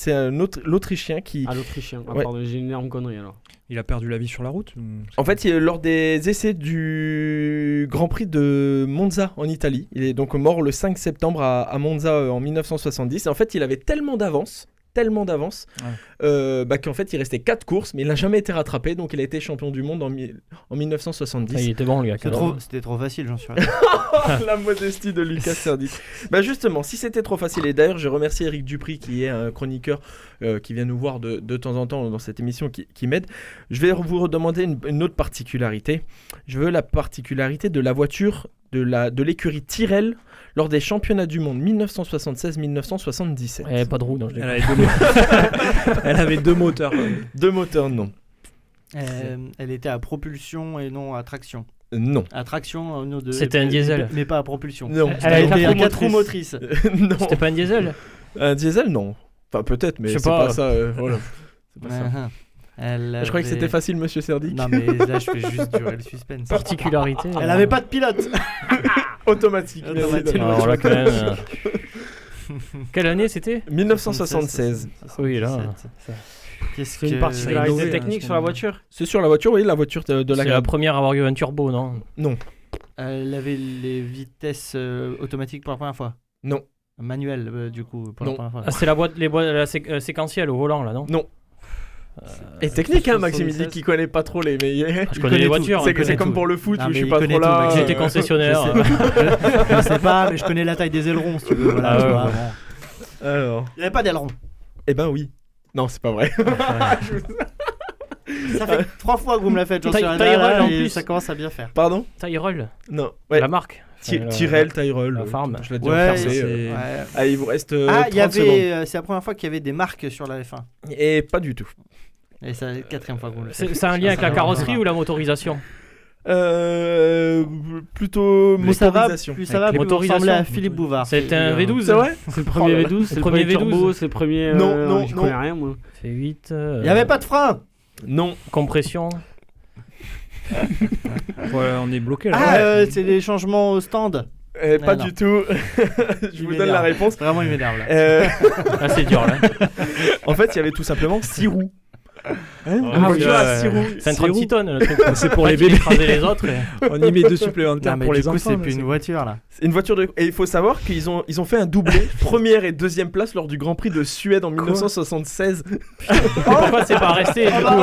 un autre l'Autrichien qui. Ah, l'Autrichien. Pardon, j'ai une énorme connerie alors. Il a perdu la vie sur la route En fait, lors des essais du Grand Prix de Monza en Italie, il est donc mort le 5 septembre à Monza en 1970. Et en fait, il avait tellement d'avance qu'en fait il restait 4 courses, mais il n'a jamais été rattrapé, donc il a été champion du monde en 1970. Il était bon le gars. C'était trop facile, j'en suis La modestie de Lucas Serdi. Justement, si c'était trop facile, et d'ailleurs je remercie Eric Dupry qui est un chroniqueur qui vient nous voir de temps en temps dans cette émission qui m'aide. Je vais vous redemander une autre particularité. Je veux la particularité de la voiture de l'écurie Tyrrell lors des championnats du monde 1976-1977. Elle n'avait pas de roue, non, Elle avait 2 moteurs. 2 moteurs, non. Elle était à propulsion et non à traction. Non. À traction, c'était un diesel. Mais pas à propulsion. Non. Elle était à 4 roues motrices. Non. C'était pas un diesel. Un diesel, non. Enfin, peut-être, mais c'est pas ça. Voilà. C'est pas ça. Je croyais que c'était facile, monsieur Serdi. Non, mais là, je fais juste durer le suspense. Particularité. Elle avait pas de pilote. Automatique. Alors là, quand même. Quelle année c'était ? 1976. Oui, là. C'est une particularité technique sur la voiture ? C'est sur la voiture, oui, la voiture de la. C'est la première à avoir eu un turbo, non ? Non. Elle avait les vitesses automatiques pour la première fois ? Non. Manuel, du coup, pour la première fois. C'est la séquentielle au volant, là, non ? Non. Et technique, Maxime, il dit qu'il connaît pas trop les meilleurs. Je connais les voitures. C'est comme pour le foot où je suis pas trop là. J'étais concessionnaire. Je sais pas, mais je connais la taille des ailerons, si tu veux. Voilà, Alors. Il n'y avait pas d'aileron. Eh ben oui. Non, c'est pas vrai. Ça fait 3 fois que vous me la faites, j'en suis Tyrrell en et plus. ça commence à bien faire. Pardon? Tyrrell. Non. Ouais. La marque. Tyrrell, Tyrrell. La farm. Je l'ai dit Ouais, en français. Allez, il vous reste 30 secondes. C'est la première fois qu'il y avait des marques sur la F1. Et pas du tout. Et c'est la 4e fois que vous me le faites. C'est un lien avec la carrosserie ou la motorisation? Plutôt Plus ça va, motorisation. plus ça va, plus vous Motorisation. ressemblez à Philippe Bouvard. C'était un V12. C'est vrai? C'est le premier V12, c'est le premier V12. turbo, c'est le premier. Non, je non. connais rien moi. C'est 8. Il n'y avait pas de frein. Non. Compression. Voilà, on est bloqué là. C'est des changements au stand. Pas non. du tout. Je vous donne la réponse. Vraiment, il m'énerve là. Ah, c'est dur là. En fait, il y avait tout simplement 6 roues. Une Ah, voiture à 6 roues. C'est un 36 tonnes le truc. C'est pour les bébés. Écraser les autres. On y met 2 supplémentaires Non, mais pour du les coup, enfants. c'est plus une voiture là. C'est une voiture de. Et il faut savoir qu'ils ont fait un doublé, première et deuxième place lors du Grand Prix de Suède en 1976. Pourquoi c'est pas resté du coup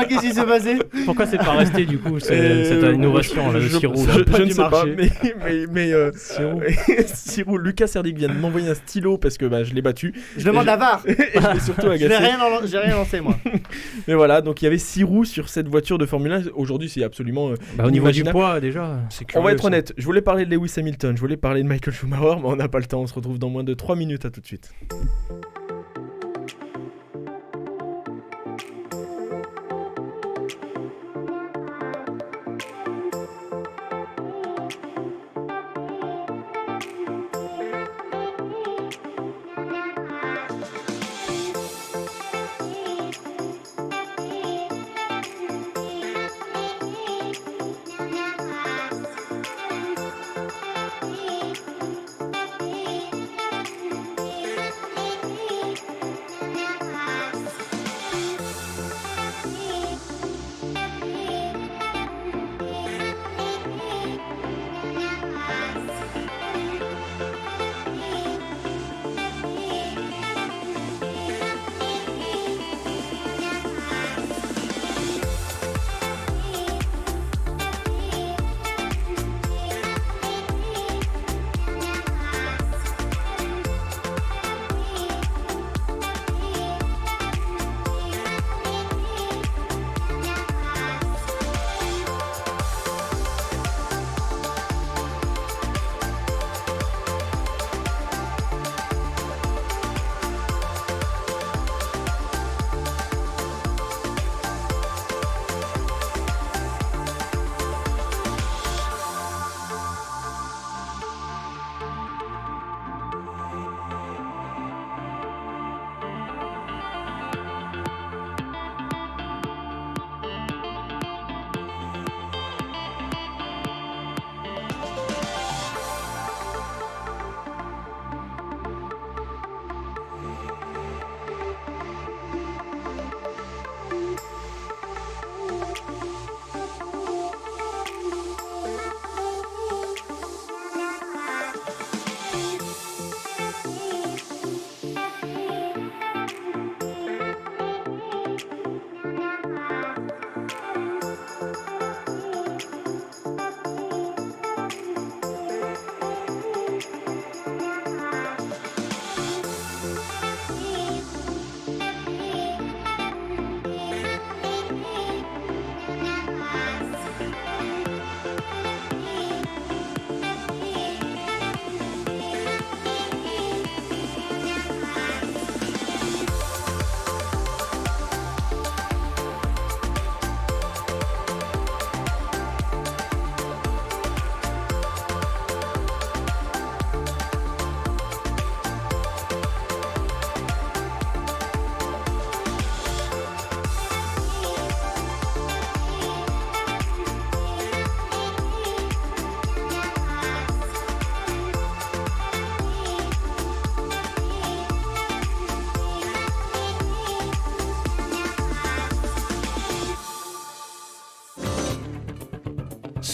Qu'est-ce qui s'est passé? Pourquoi c'est pas resté du coup cette innovation là de 6 roues là Je ne sais pas, marché. mais 6 roues. Lucas Serdic vient de m'envoyer un stylo parce que je l'ai battu. Je demande la VAR. Et je l'ai surtout J'ai agacé. rien lancé moi. Mais voilà, donc il y avait 6 roues sur cette voiture de Formule 1. Aujourd'hui, c'est absolument. Au niveau du inimaginable. poids déjà. On va être honnête, je voulais parler de Lewis Hamilton, je voulais parler de Michael Schumacher, mais on n'a pas le temps, on se retrouve dans moins de 3 minutes, à tout de suite.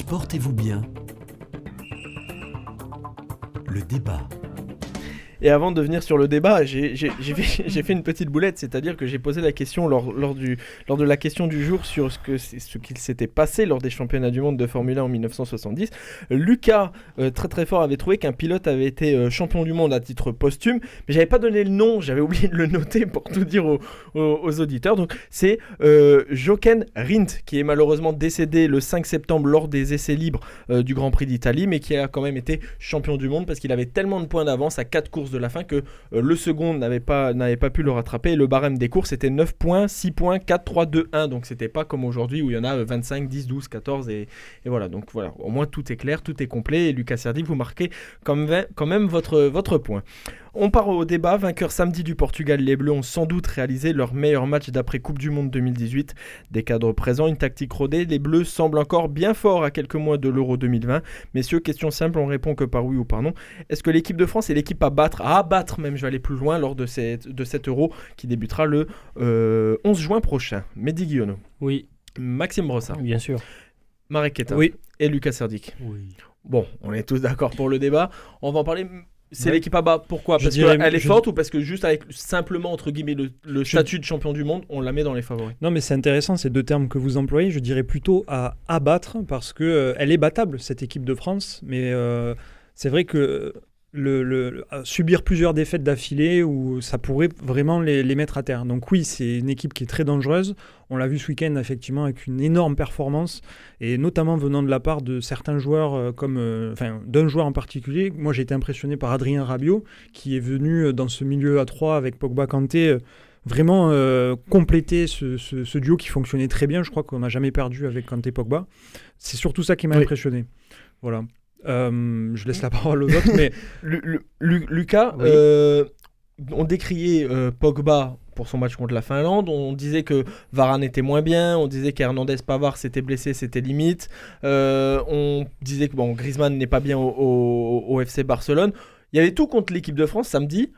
Portez-vous bien. Le débat. Et avant de venir sur le débat, j'ai fait une petite boulette, c'est-à-dire que j'ai posé la question lors de la question du jour sur ce qu'il s'était passé lors des championnats du monde de Formule 1 en 1970. Lucas, très très fort, avait trouvé qu'un pilote avait été champion du monde à titre posthume, mais j'avais pas donné le nom, j'avais oublié de le noter pour tout dire aux auditeurs. Donc c'est Jochen Rindt, qui est malheureusement décédé le 5 septembre lors des essais libres du Grand Prix d'Italie, mais qui a quand même été champion du monde parce qu'il avait tellement de points d'avance à 4 courses de la fin que le second n'avait pas pu le rattraper, et le barème des courses était 9 points, 6 points, 4, 3, 2, 1, donc c'était pas comme aujourd'hui où il y en a 25, 10, 12, 14 et voilà, donc voilà, au moins tout est clair, tout est complet, et Lucas Serdi, vous marquez quand même votre point. On part au débat. Vainqueur samedi du Portugal, les Bleus ont sans doute réalisé leur meilleur match d'après Coupe du Monde 2018. Des cadres présents, une tactique rodée, les Bleus semblent encore bien forts à quelques mois de l'Euro 2020. Messieurs, question simple, on répond que par oui ou par non. Est-ce que l'équipe de France est l'équipe à battre même, je vais aller plus loin, lors de cet Euro qui débutera le 11 juin prochain? Mehdi Guillaume. Oui. Maxime Brossard. Bien sûr. Marek Keita. Oui. Et Lucas Serdic. Oui. Bon, on est tous d'accord pour le débat. On va en parler. C'est l'équipe à bas. Pourquoi? Parce qu'elle est forte, ou parce que juste avec simplement entre guillemets le statut de champion du monde, on la met dans les favoris? Non, mais c'est intéressant ces deux termes que vous employez. Je dirais plutôt à abattre, parce que elle est battable, cette équipe de France. Mais c'est vrai que subir plusieurs défaites d'affilée, où ça pourrait vraiment les mettre à terre. Donc oui, c'est une équipe qui est très dangereuse. On l'a vu ce week-end effectivement avec une énorme performance, et notamment venant de la part de certains joueurs, d'un joueur en particulier. Moi, j'ai été impressionné par Adrien Rabiot, qui est venu dans ce milieu à 3 avec Pogba, Kanté, vraiment compléter ce duo qui fonctionnait très bien. Je crois qu'on n'a jamais perdu avec Kanté Pogba. C'est surtout ça qui m'a impressionné. Voilà. Je laisse la parole aux autres, mais Lucas, oui. On décriait Pogba pour son match contre la Finlande, on disait que Varane était moins bien, on disait qu'Hernandez Pavard s'était blessé, c'était limite, on disait que Griezmann n'est pas bien au FC Barcelone. Il y avait tout contre l'équipe de France samedi,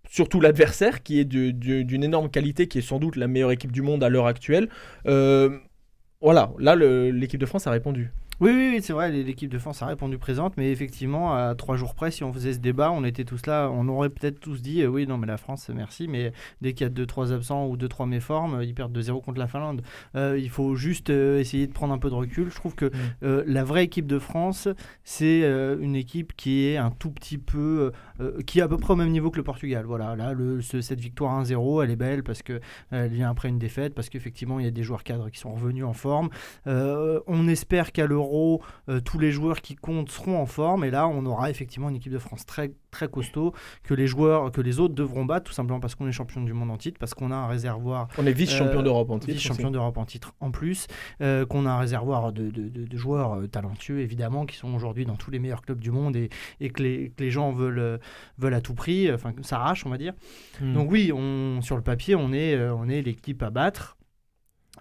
surtout l'adversaire qui est d'une énorme qualité, qui est sans doute la meilleure équipe du monde à l'heure actuelle. Voilà, là l'équipe de France a répondu. Oui, c'est vrai, l'équipe de France a répondu présente, mais effectivement, à 3 jours près, si on faisait ce débat, on était tous là, on aurait peut-être tous dit oui, non, mais la France, merci, mais dès qu'il y a 2-3 absents ou 2-3 méformes, ils perdent 2-0 contre la Finlande. Il faut juste essayer de prendre un peu de recul. Je trouve que la vraie équipe de France, c'est une équipe qui est un tout petit peu, qui est à peu près au même niveau que le Portugal. Voilà, là, cette victoire 1-0, elle est belle parce qu'elle vient après une défaite, parce qu'effectivement, il y a des joueurs cadres qui sont revenus en forme. On espère qu'à l'Euro, tous les joueurs qui comptent seront en forme, et là on aura effectivement une équipe de France très, très costaud, que les autres devront battre, tout simplement parce qu'on est champion du monde en titre, parce qu'on a un réservoir, on est vice-champion d'Europe en titre, vice-champion d'Europe en titre en plus, qu'on a un réservoir de joueurs talentueux évidemment, qui sont aujourd'hui dans tous les meilleurs clubs du monde, et que les gens veulent à tout prix, enfin s'arrachent, on va dire. Donc oui, sur le papier on est l'équipe à battre.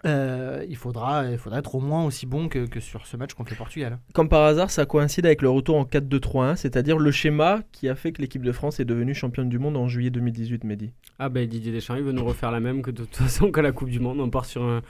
Il faudra être au moins aussi bon que sur ce match contre le Portugal. Comme par hasard, ça coïncide avec le retour en 4-2-3-1, c'est-à-dire le schéma qui a fait que l'équipe de France est devenue championne du monde en juillet 2018, Mehdi. Didier Deschamps, il veut nous refaire la même que de toute façon qu'à la Coupe du Monde. On part sur un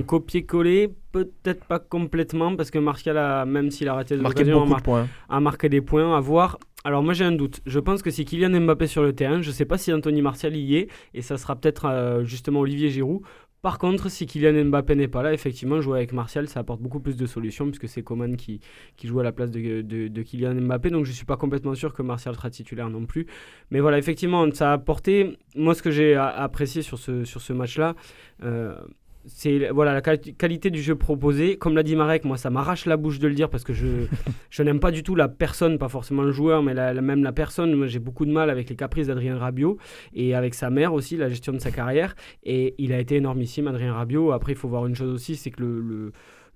copier-coller, peut-être pas complètement, parce que Martial, même s'il a raté a marqué des points à voir. Alors moi j'ai un doute, je pense que si Kylian Mbappé sur le terrain, je ne sais pas si Anthony Martial y est, et ça sera peut-être justement Olivier Giroud. Par contre, si Kylian Mbappé n'est pas là, effectivement, jouer avec Martial, ça apporte beaucoup plus de solutions, puisque c'est Coman qui joue à la place de Kylian Mbappé. Donc, je ne suis pas complètement sûr que Martial sera titulaire non plus. Mais voilà, effectivement, ça a apporté... Moi, ce que j'ai apprécié sur ce match-là, c'est la qualité du jeu proposé. Comme l'a dit Marek, moi ça m'arrache la bouche de le dire, parce que je n'aime pas du tout la personne, pas forcément le joueur, mais même la personne. Moi j'ai beaucoup de mal avec les caprices d'Adrien Rabiot, et avec sa mère aussi, la gestion de sa carrière, et il a été énormissime, Adrien Rabiot. Après il faut voir une chose aussi, c'est que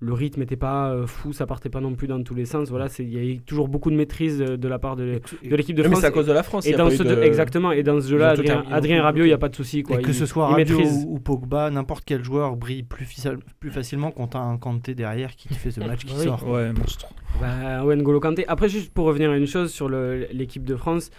le rythme n'était pas fou, ça partait pas non plus dans tous les sens. Voilà, il y a eu toujours beaucoup de maîtrise de la part de l'équipe de France. Mais c'est à cause de la France. Exactement. Et dans ce jeu-là, Adrien Rabiot, il n'y a pas de souci. Et que ce soit Rabiot ou Pogba, n'importe quel joueur brille plus facilement quand tu as un Kanté derrière qui fait ce match qui sort. Ouais, monstre. N'Golo Kanté. Après, juste pour revenir à une chose sur l'équipe de France,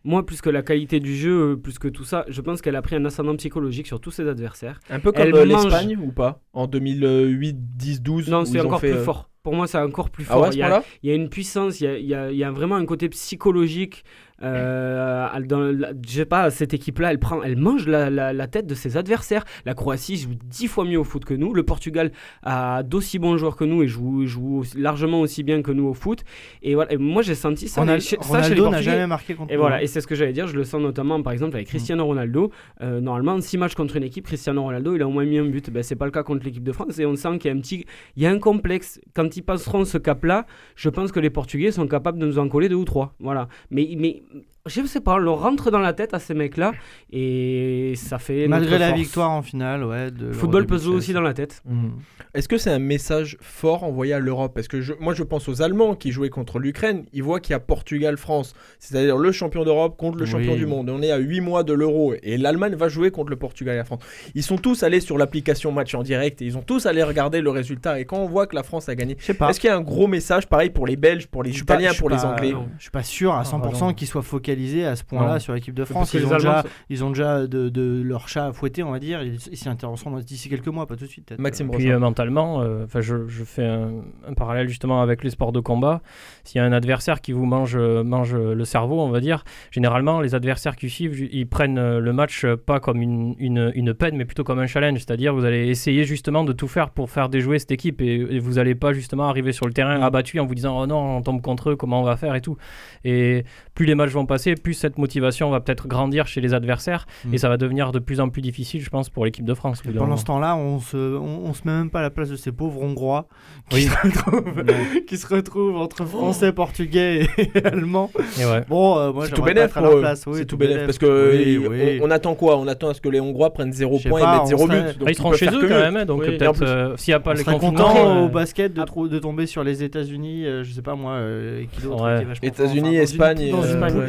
moi, plus que la qualité du jeu, plus que tout ça, je pense qu'elle a pris un ascendant psychologique sur tous ses adversaires. Un peu comme l'Espagne ou pas? En 2008, 10, 12. Non, c'est encore plus fort. Pour moi, c'est encore plus fort. Il y a une puissance, il y a vraiment un côté psychologique. Je sais pas, cette équipe-là, elle mange la tête de ses adversaires. La Croatie joue 10 fois mieux au foot que nous. Le Portugal a d'aussi bons joueurs que nous et joue largement aussi bien que nous au foot. Et voilà. Et moi, j'ai senti ça. Ronaldo n'a jamais marqué contre nous. Et voilà. Et c'est ce que j'allais dire. Je le sens notamment, par exemple, avec Cristiano Ronaldo. Normalement, 6 matchs contre une équipe, Cristiano Ronaldo, il a au moins mis un but. C'est pas le cas contre l'équipe de France. Et on sent qu'il y a un complexe. Quand ils passeront ce cap-là, je pense que les Portugais sont capables de nous en coller 2 ou 3. Voilà. Mais je sais pas, on leur rentre dans la tête à ces mecs-là et ça fait. Malgré la victoire en finale, le football peut se jouer aussi dans la tête. Est-ce que c'est un message fort envoyé à l'Europe ? Parce que moi je pense aux Allemands qui jouaient contre l'Ukraine, ils voient qu'il y a Portugal-France, c'est-à-dire le champion d'Europe contre le champion du monde. On est à 8 mois de l'Euro et l'Allemagne va jouer contre le Portugal et la France. Ils sont tous allés sur l'application match en direct et ils ont tous allé regarder le résultat. Et quand on voit que la France a gagné, est-ce qu'il y a un gros message pareil pour les Belges, pour les Italiens, pour les Anglais ? Je suis pas sûr à 100% qu'ils soient focalisés à ce point-là sur l'équipe de France. Ils ont déjà de leur chat à fouetter, on va dire. Ils s'y intéresseront d'ici quelques mois, pas tout de suite. Peut-être. Maxime Brossard. Puis mentalement, je fais un parallèle justement avec les sports de combat. S'il y a un adversaire qui vous mange le cerveau, on va dire, généralement les adversaires qui suivent, ils prennent le match pas comme une peine, mais plutôt comme un challenge. C'est-à-dire vous allez essayer justement de tout faire pour faire déjouer cette équipe et vous n'allez pas justement arriver sur le terrain abattu en vous disant oh non, on tombe contre eux, comment on va faire et tout. Et plus les matchs vont passer, plus cette motivation va peut-être grandir chez les adversaires et ça va devenir de plus en plus difficile, je pense, pour l'équipe de France. Pendant ce temps-là, on se met même pas à la place de ces pauvres Hongrois qui se retrouvent entre Français, Portugais et Allemands. Bon, moi c'est tout bénef pour eux. C'est tout bénef parce que on attend quoi ? On attend à ce que les Hongrois prennent 0 points et mettent 0 but. Ils seront chez eux quand même, donc peut-être s'il n'y a pas les content au basket de tomber sur les États-Unis, je sais pas moi, États-Unis, Espagne,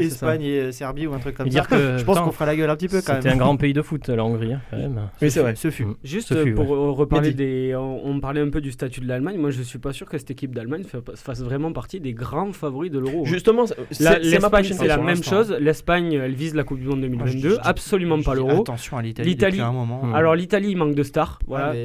Espagne et Serbie ou un truc comme ça. Je pense qu'on fera la gueule un petit peu quand même. C'était un grand pays de foot, la Hongrie, quand même. Oui, c'est vrai. Ce fut. Juste pour reparler on parlait un peu du statut de l'Allemagne. Moi, je suis pas sûr que cette équipe d'Allemagne fasse vraiment partie des grands favoris de l'Euro. Justement, l'Espagne, c'est la même chose. L'Espagne, elle vise la Coupe du Monde 2022, absolument pas l'Euro. Attention à l'Italie. À un moment. Alors l'Italie, il manque de stars,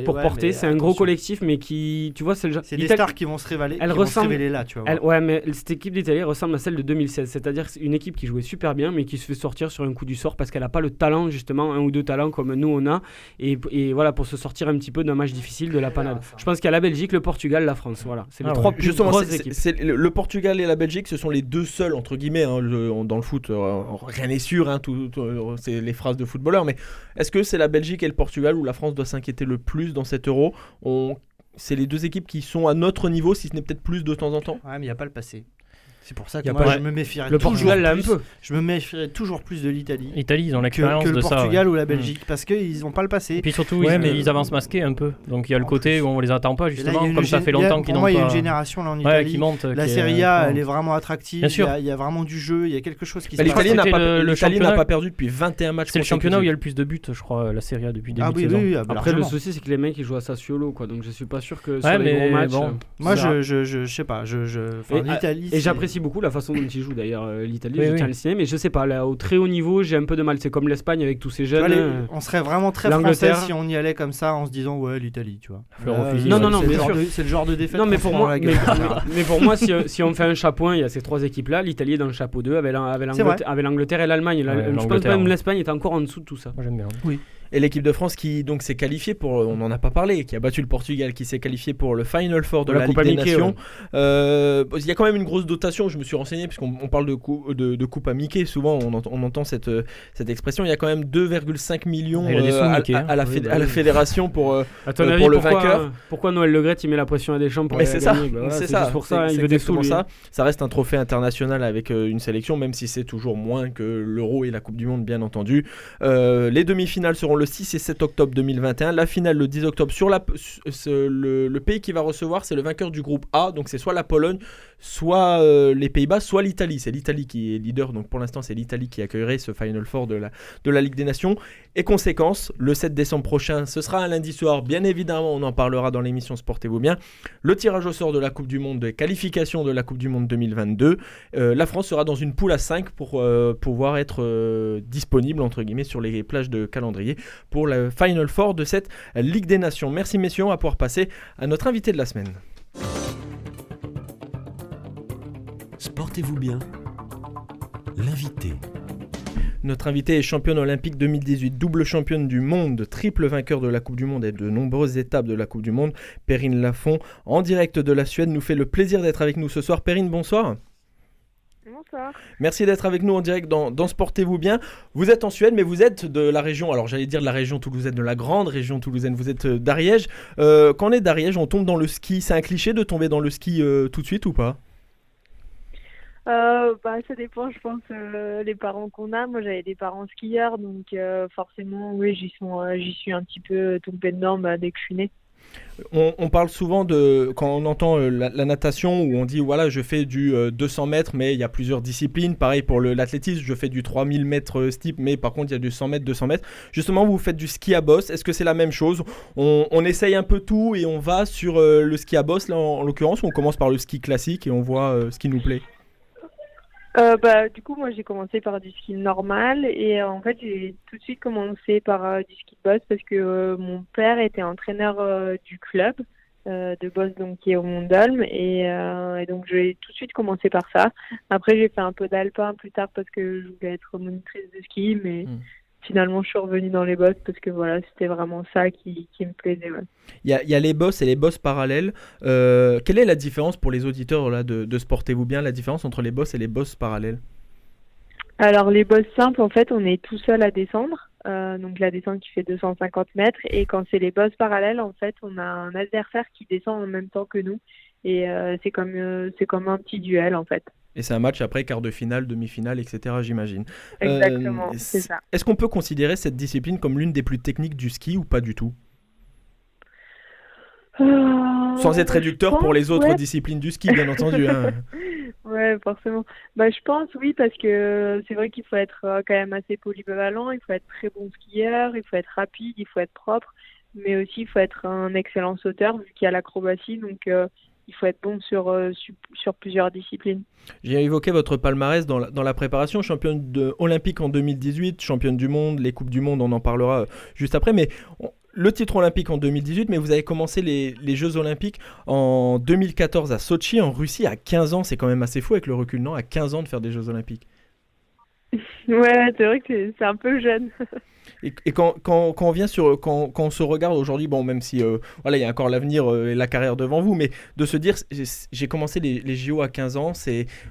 pour porter. C'est un gros collectif, mais qui, tu vois, c'est le genre. C'est des stars qui vont se révéler. Elle ressemble là, tu vois. Ouais, mais cette équipe d'Italie ressemble à celle de 2016, c'est-à-dire une équipe qui jouait super bien, mais qui se fait sortir sur un coup du sort parce qu'elle a pas le talent, justement, un ou deux talents comme nous on a, et voilà, pour se sortir un petit peu d'un match difficile, de la panade. Je pense qu'il y a la Belgique, le Portugal, la France, voilà. C'est les trois plus grosses équipes. Le Portugal et la Belgique, ce sont les deux seuls, entre guillemets, dans le foot, rien n'est sûr, c'est les phrases de footballeurs, mais est-ce que c'est la Belgique et le Portugal où la France doit s'inquiéter le plus dans cet Euro ? C'est les deux équipes qui sont à notre niveau, si ce n'est peut-être plus de temps en temps. Ouais, mais il n'y a pas le passé. C'est pour ça que moi, je me méfierais je me méfierais toujours plus de l'Italie. L'Italie, ils ont l'expérience que le de ça. Portugal ou la Belgique, parce qu'ils n'ont pas le passé. Et puis surtout, mais ils avancent masqués un peu. Donc il y a le côté où on les attend pas, justement, comme ça fait longtemps qu'ils n'ont pas. Pour moi, il y a une génération là en Italie. Qui monte. La Serie A, elle est vraiment attractive. Il y a vraiment du jeu, il y a quelque chose qui se passe. L'Italie n'a pas perdu depuis 21 matchs. C'est le championnat où il y a le plus de buts, je crois, la Serie A depuis début de saison. Après, le souci, c'est que les mecs, ils jouent à Sassuolo, quoi. Donc je suis pas sûr que sur les gros matchs. Moi, je sais pas. L'Italie. Et j'apprécie beaucoup la façon dont ils jouent d'ailleurs l'Italie, je tiens à le signer, mais je sais pas, là au très haut niveau j'ai un peu de mal, c'est comme l'Espagne avec tous ces jeunes. On serait vraiment très français si on y allait comme ça en se disant ouais l'Italie, tu vois. Non, c'est le genre de défaite. Non, mais pour moi, mais pour moi si on fait un chapeau, il y a ces trois équipes là, l'Italie est dans le chapeau 2 avec l'Angleterre et l'Allemagne. Je pense même l'Espagne est encore en dessous de tout ça. Moi j'aime bien. Oui. Et l'équipe de France qui donc s'est qualifiée on n'en a pas parlé, qui a battu le Portugal, qui s'est qualifié pour le Final Four de la Ligue des Nations. Il y a quand même une grosse dotation, je me suis renseigné, puisqu'on parle de coupe à Mickey, souvent on entend cette expression. Il y a quand même 2,5 millions à la fédération pour le vainqueur. Pourquoi Noël Le Graët il met la pression à Deschamps pour c'est gagner c'est ça. Juste pour ça, il veut des sous. Ça reste un trophée international avec une sélection, même si c'est toujours moins que l'Euro et la Coupe du Monde, bien entendu. Les demi-finales seront le 6 et 7 octobre 2021. La finale le 10 octobre. Le pays qui va recevoir, c'est le vainqueur du groupe A. Donc c'est soit la Pologne, soit les Pays-Bas, soit l'Italie. C'est l'Italie qui est leader. Donc pour l'instant, c'est l'Italie qui accueillerait ce Final Four de la Ligue des Nations. Et conséquence, le 7 décembre prochain, ce sera un lundi soir. Bien évidemment, on en parlera dans l'émission Sportez-vous bien. Le tirage au sort de la Coupe du Monde, de qualification de la Coupe du Monde 2022. La France sera dans une poule à 5 pour pouvoir être disponible, entre guillemets, sur les plages de calendrier pour le Final Four de cette Ligue des Nations. Merci messieurs, on va pouvoir passer à notre invité de la semaine. Sportez-vous bien. L'invité. Notre invitée est championne olympique 2018, double championne du monde, triple vainqueur de la Coupe du Monde et de nombreuses étapes de la Coupe du Monde. Perrine Lafont, en direct de la Suède, nous fait le plaisir d'être avec nous ce soir. Perrine, bonsoir. Bonsoir. Merci d'être avec nous en direct dans Sportez-vous bien. Vous êtes en Suède, mais vous êtes de la région, alors j'allais dire de la région toulousaine, de la grande région toulousaine. Vous êtes d'Ariège. Quand on est d'Ariège, on tombe dans le ski. C'est un cliché de tomber dans le ski tout de suite ou pas ? Ça dépend, je pense, les parents qu'on a. Moi, j'avais des parents skieurs, donc forcément, oui, j'y suis un petit peu tombée dedans dès que je suis née. On parle souvent de, quand on entend la natation, où on dit voilà, je fais du 200 mètres, mais il y a plusieurs disciplines. Pareil pour l'athlétisme, je fais du 3000 mètres steep, mais par contre, il y a du 100 mètres, 200 mètres. Justement, vous faites du ski à bosse. Est-ce que c'est la même chose ? On essaye un peu tout et on va sur le ski à bosse, là, en l'occurrence, ou on commence par le ski classique et on voit ce qui nous plaît ? Du coup, moi, j'ai commencé par du ski normal et en fait, j'ai tout de suite commencé par du ski de bosse parce que mon père était entraîneur du club de bosse donc qui est au Mont-Dolm et donc j'ai tout de suite commencé par ça. Après, j'ai fait un peu d'alpin plus tard parce que je voulais être monitrice de ski, mais finalement, je suis revenue dans les bosses parce que voilà, c'était vraiment ça qui me plaisait. Ouais. Il y a les bosses et les bosses parallèles. Quelle est la différence pour les auditeurs là, de Sportez-vous bien, la différence entre les bosses et les bosses parallèles ? Alors, les bosses simples, en fait, on est tout seul à descendre. Donc, la descente qui fait 250 mètres. Et quand c'est les bosses parallèles, en fait, on a un adversaire qui descend en même temps que nous. Et c'est comme un petit duel, en fait. Et c'est un match après quart de finale, demi-finale, etc. j'imagine. Exactement, c'est ça. Est-ce qu'on peut considérer cette discipline comme l'une des plus techniques du ski ou pas du tout ? Sans être réducteur pour les autres disciplines du ski, bien entendu. Hein. Ouais, forcément. Je pense oui, parce que c'est vrai qu'il faut être quand même assez polyvalent, il faut être très bon skieur, il faut être rapide, il faut être propre, mais aussi il faut être un excellent sauteur vu qu'il y a l'acrobatie, donc il faut être bon sur plusieurs disciplines. J'ai évoqué votre palmarès dans la préparation, championne olympique en 2018, championne du monde, les Coupes du Monde, on en parlera juste après, mais le titre olympique en 2018, mais vous avez commencé les Jeux olympiques en 2014 à Sotchi, en Russie, à 15 ans. C'est quand même assez fou avec le recul, non ? À 15 ans de faire des Jeux olympiques. Ouais, c'est vrai que c'est un peu jeune. Et quand on vient quand on se regarde aujourd'hui, bon, même si il y a encore l'avenir et la carrière devant vous, mais de se dire j'ai commencé les JO à 15 ans,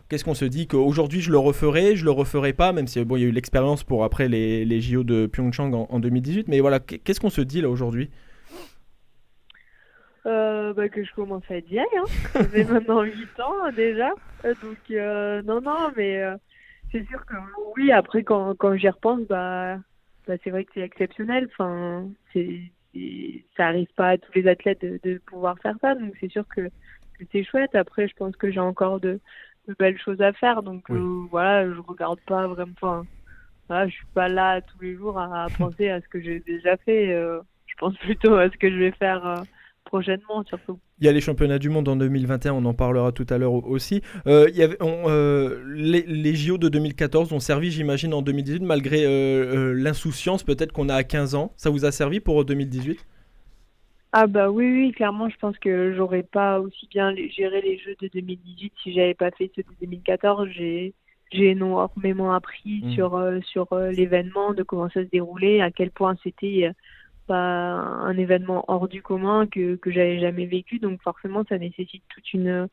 qu'est-ce qu'on se dit qu'aujourd'hui je le referai pas, même si il y a eu l'expérience pour après les JO de Pyeongchang en 2018, mais voilà, qu'est-ce qu'on se dit là aujourd'hui ? Que je commence à être vieille, hein. J'ai maintenant 8 ans déjà, donc non, mais c'est sûr que oui, après quand j'y repense, c'est vrai que c'est exceptionnel. Enfin, ça arrive pas à tous les athlètes de pouvoir faire ça, donc c'est sûr que c'est chouette. Après, je pense que j'ai encore de belles choses à faire, donc je regarde pas vraiment. Enfin, je suis pas là tous les jours à penser à ce que j'ai déjà fait. Je pense plutôt à ce que je vais faire prochainement, surtout. Il y a les championnats du monde en 2021, on en parlera tout à l'heure aussi. Les JO de 2014 ont servi, j'imagine, en 2018, malgré l'insouciance peut-être qu'on a à 15 ans. Ça vous a servi pour 2018 ? Ah oui, clairement, je pense que j'aurais pas aussi bien géré les Jeux de 2018 si j'avais pas fait ceux de 2014. J'ai énormément appris sur l'événement, de comment ça se déroulait, à quel point c'était un événement hors du commun que j'avais jamais vécu, donc forcément ça nécessite toute une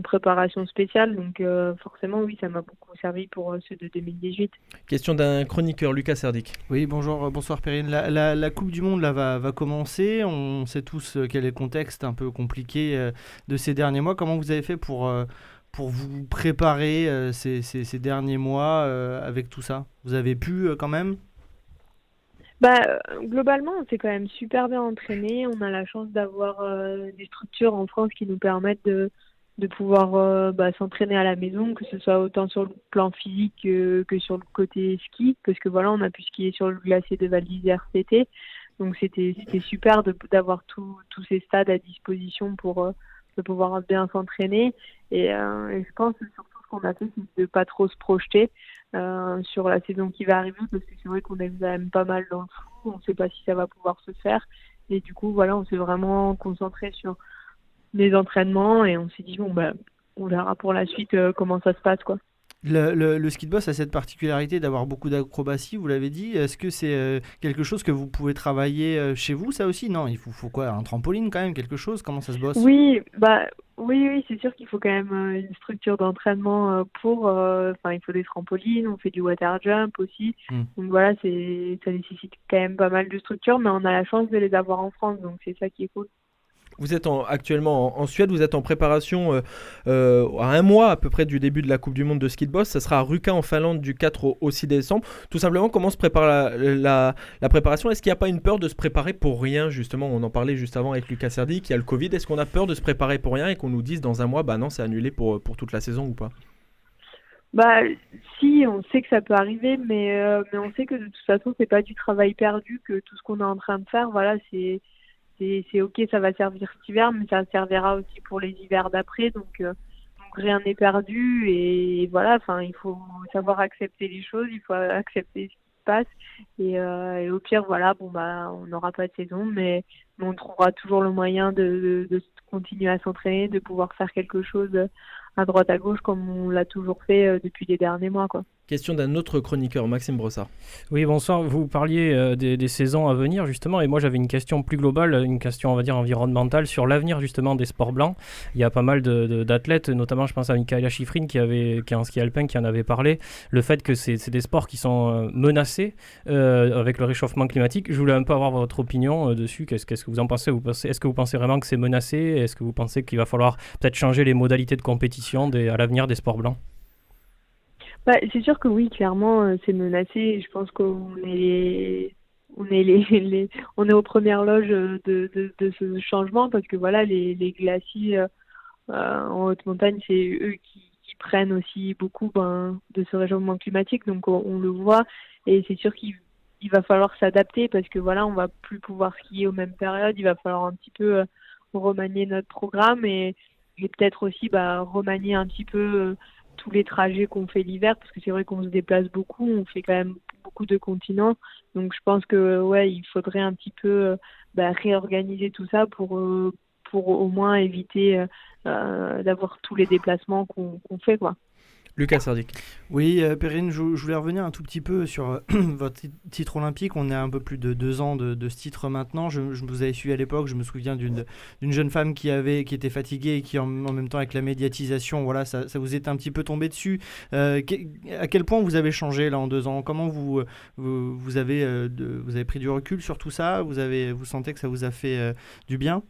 préparation spéciale, donc forcément oui, ça m'a beaucoup servi pour ceux de 2018. Question d'un chroniqueur, Lucas Serdic. Oui, bonsoir Perrine. La Coupe du Monde là, va commencer, on sait tous quel est le contexte un peu compliqué de ces derniers mois. Comment vous avez fait pour vous préparer ces derniers mois avec tout ça ? Vous avez pu quand même ? Globalement, on s'est quand même super bien entraîné. On a la chance d'avoir des structures en France qui nous permettent de pouvoir s'entraîner à la maison, que ce soit autant sur le plan physique que sur le côté ski, parce que voilà, on a pu skier sur le glacier de Val d'Isère cet été. Donc c'était super d'avoir tous ces stades à disposition pour de pouvoir bien s'entraîner. Et je pense que surtout ce qu'on a fait, c'est de pas trop se projeter sur la saison qui va arriver, parce que c'est vrai qu'on est quand même pas mal dans le flou, on ne sait pas si ça va pouvoir se faire, et du coup voilà, on s'est vraiment concentré sur les entraînements et on s'est dit on verra pour la suite comment ça se passe, quoi. Le ski de boss a cette particularité d'avoir beaucoup d'acrobatie, vous l'avez dit. Est-ce que c'est quelque chose que vous pouvez travailler chez vous, ça aussi? Non, il faut quoi? Un trampoline quand même, quelque chose? Comment ça se bosse? Oui, oui, c'est sûr qu'il faut quand même une structure d'entraînement pour. Il faut des trampolines, on fait du water jump aussi. Donc voilà, ça nécessite quand même pas mal de structures, mais on a la chance de les avoir en France, donc c'est ça qui est cool. Vous êtes actuellement en Suède, vous êtes en préparation à un mois à peu près du début de la Coupe du Monde de ski de boss. Ça sera à Ruka en Finlande du 4 au 6 décembre. Tout simplement, comment se prépare la préparation? Est-ce qu'il n'y a pas une peur de se préparer pour rien? Justement, on en parlait juste avant avec Lucas Serdi, qui a le Covid. Est-ce qu'on a peur de se préparer pour rien et qu'on nous dise dans un mois, non, c'est annulé pour toute la saison ou pas? Si, on sait que ça peut arriver, mais on sait que de toute façon, c'est pas du travail perdu, que tout ce qu'on est en train de faire, voilà, c'est ok, ça va servir cet hiver, mais ça servira aussi pour les hivers d'après, donc rien n'est perdu, et voilà, il faut savoir accepter les choses, il faut accepter ce qui se passe, et au pire, voilà, on n'aura pas de saison, mais on trouvera toujours le moyen de continuer à s'entraîner, de pouvoir faire quelque chose à droite à gauche comme on l'a toujours fait depuis les derniers mois, quoi. Question d'un autre chroniqueur, Maxime Brossard. Oui, bonsoir. Vous parliez des saisons à venir, justement, et moi j'avais une question plus globale, une question, on va dire, environnementale sur l'avenir, justement, des sports blancs. Il y a pas mal d'athlètes, notamment, je pense à Mikaela Shiffrin, qui est en ski alpin, qui en avait parlé, le fait que c'est des sports qui sont menacés avec le réchauffement climatique. Je voulais un peu avoir votre opinion dessus. Qu'est-ce que vous en pensez? Est-ce que vous pensez vraiment que c'est menacé? Est-ce que vous pensez qu'il va falloir peut-être changer les modalités de compétition à l'avenir des sports blancs? C'est sûr que oui, clairement, c'est menacé. Je pense qu'on est on est aux premières loges de ce changement, parce que voilà, les glaciers en haute montagne, c'est eux qui prennent aussi beaucoup de ce réchauffement climatique, donc on le voit, et c'est sûr qu'il va falloir s'adapter, parce que voilà, on va plus pouvoir skier aux mêmes périodes. Il va falloir un petit peu remanier notre programme, et peut-être aussi remanier un petit peu tous les trajets qu'on fait l'hiver, parce que c'est vrai qu'on se déplace beaucoup, on fait quand même beaucoup de continents, donc je pense que il faudrait un petit peu réorganiser tout ça pour au moins éviter d'avoir tous les déplacements qu'on fait, quoi. Lucas Sardic. Oui, Perrine, je voulais revenir un tout petit peu sur votre titre olympique. On est à un peu plus de 2 ans de ce titre maintenant. Je vous avais suivi à l'époque. Je me souviens d'une jeune femme qui était fatiguée et qui, en même temps, avec la médiatisation, voilà, ça vous est un petit peu tombé dessus. À quel point vous avez changé là en 2 ans? Comment vous avez pris du recul sur tout ça? Vous sentez que ça vous a fait du bien?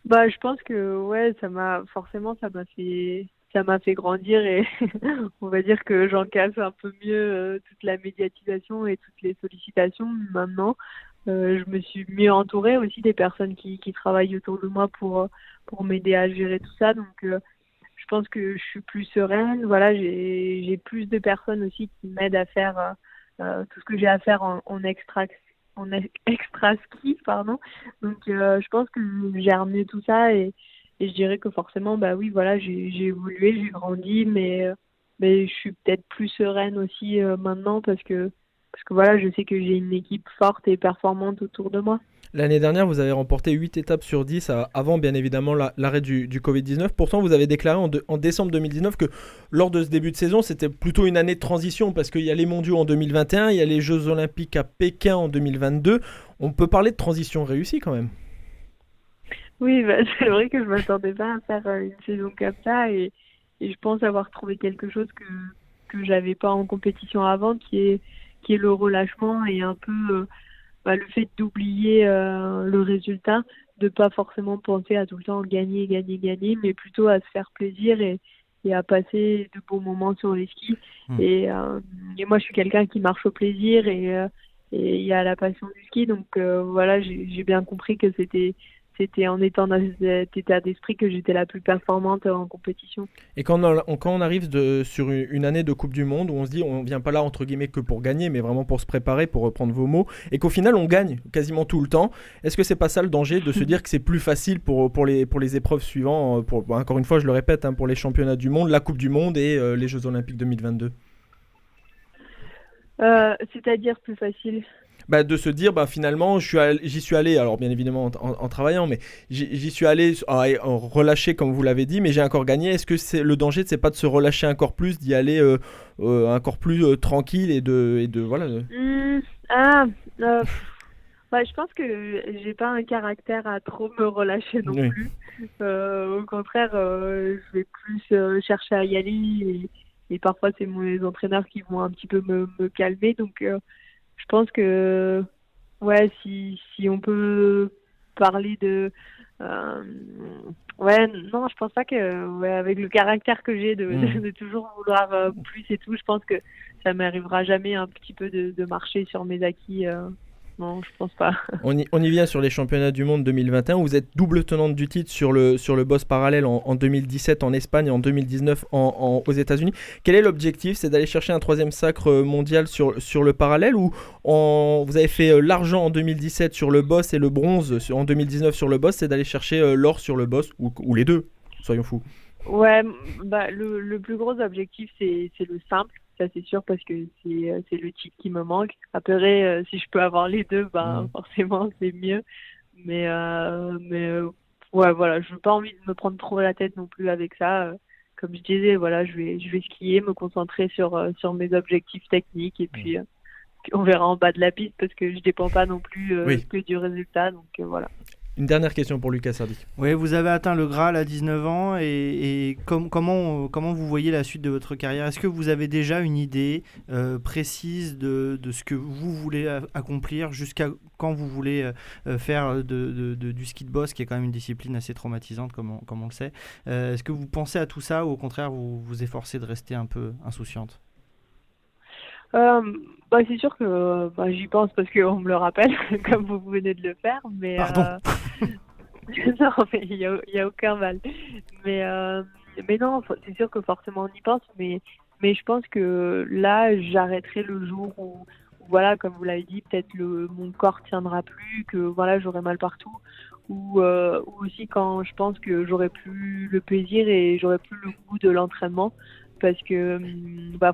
Je pense que ça m'a fait grandir, et on va dire que j'encaisse un peu mieux toute la médiatisation et toutes les sollicitations maintenant. Je me suis mieux entourée aussi des personnes qui travaillent autour de moi pour m'aider à gérer tout ça. Donc je pense que je suis plus sereine. Voilà, j'ai plus de personnes aussi qui m'aident à faire tout ce que j'ai à faire en extra ski, pardon. Donc je pense que je gère mieux tout ça, et je dirais que forcément, oui, voilà, j'ai évolué, j'ai grandi, mais je suis peut-être plus sereine aussi maintenant, parce que voilà, je sais que j'ai une équipe forte et performante autour de moi. L'année dernière, vous avez remporté 8 étapes sur 10, avant bien évidemment l'arrêt du Covid-19. Pourtant, vous avez déclaré en décembre 2019 que lors de ce début de saison, c'était plutôt une année de transition, parce qu'il y a les mondiaux en 2021, il y a les Jeux olympiques à Pékin en 2022. On peut parler de transition réussie quand même. Oui, c'est vrai que je ne m'attendais pas à faire une saison comme ça, et je pense avoir trouvé quelque chose que j'avais pas en compétition avant, qui est le relâchement, et un peu le fait d'oublier le résultat, de pas forcément penser à tout le temps gagner, mais plutôt à se faire plaisir et à passer de beaux moments sur les skis. Et moi, je suis quelqu'un qui marche au plaisir, et il y a la passion du ski, donc voilà, j'ai bien compris que c'était en étant dans cet état d'esprit que j'étais la plus performante en compétition. Et quand on arrive sur une année de Coupe du Monde, où on se dit on vient pas là entre guillemets que pour gagner, mais vraiment pour se préparer, pour reprendre vos mots, et qu'au final on gagne quasiment tout le temps, est-ce que c'est pas ça le danger, de se dire que c'est plus facile pour les épreuves suivantes, encore une fois je le répète, pour les championnats du monde, la Coupe du Monde et les Jeux Olympiques 2022? C'est-à-dire plus facile? de se dire finalement j'y suis allé, alors bien évidemment en travaillant, mais j'y suis allé relâché comme vous l'avez dit, mais j'ai encore gagné. Est-ce que le danger c'est pas de se relâcher encore plus, d'y aller encore plus tranquille et de voilà je pense que j'ai pas un caractère à trop me relâcher non plus. Au contraire, je vais plus chercher à y aller et parfois c'est mes entraîneurs qui vont un petit peu me calmer. Donc je pense que si on peut parler de non, je pense pas que avec le caractère que j'ai de toujours vouloir plus et tout, je pense que ça m'arrivera jamais un petit peu de marcher sur mes acquis. Non, je pense pas. On y vient sur les championnats du monde 2021 où vous êtes double tenante du titre sur le boss parallèle en 2017 en Espagne et en 2019 aux États-Unis. Quel est l'objectif? C'est d'aller chercher un 3e sacre mondial sur le parallèle, ou vous avez fait l'argent en 2017 sur le boss et le bronze en 2019 sur le boss, c'est d'aller chercher l'or sur le boss, ou les deux, soyons fous. Ouais, le plus gros objectif c'est le simple. Ça c'est sûr, parce que c'est le titre qui me manque. Après, si je peux avoir les deux, forcément c'est mieux. Mais voilà, je n'ai pas envie de me prendre trop la tête non plus avec ça. Comme je disais, voilà, je vais skier, me concentrer sur mes objectifs techniques, et puis on verra en bas de la piste, parce que je dépends pas non plus que du résultat. Donc voilà. Une dernière question pour Lucas Sardic. Oui, vous avez atteint le Graal à 19 ans et comment vous voyez la suite de votre carrière? Est-ce que vous avez déjà une idée précise de ce que vous voulez accomplir, jusqu'à quand vous voulez faire du ski de boss, qui est quand même une discipline assez traumatisante comme on le sait? Est-ce que vous pensez à tout ça, ou au contraire vous vous efforcez de rester un peu insouciante? C'est sûr que j'y pense parce qu'on me le rappelle, comme vous venez de le faire. Mais pardon. Non, mais il y a aucun mal. Mais non, c'est sûr que forcément on y pense. Mais je pense que là, j'arrêterai le jour où voilà, comme vous l'avez dit, peut-être mon corps tiendra plus, que voilà, j'aurai mal partout, ou aussi quand je pense que j'aurai plus le plaisir et j'aurai plus le goût de l'entraînement. Parce que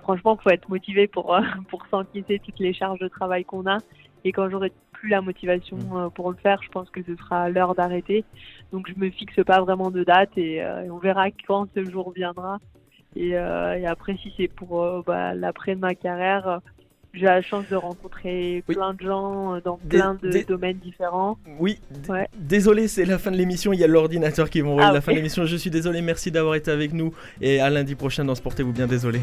franchement, il faut être motivé pour s'encaisser toutes les charges de travail qu'on a. Et quand j'aurai plus la motivation pour le faire, je pense que ce sera l'heure d'arrêter. Donc je me fixe pas vraiment de date, et on verra quand ce jour viendra. Et après, si c'est pour l'après de ma carrière, j'ai la chance de rencontrer plein de gens dans plein de domaines différents. Oui, désolé, c'est la fin de l'émission. Il y a l'ordinateur qui m'envoie la fin de l'émission. Je suis désolé, merci d'avoir été avec nous. Et à lundi prochain dans Sportez-vous bien, désolé.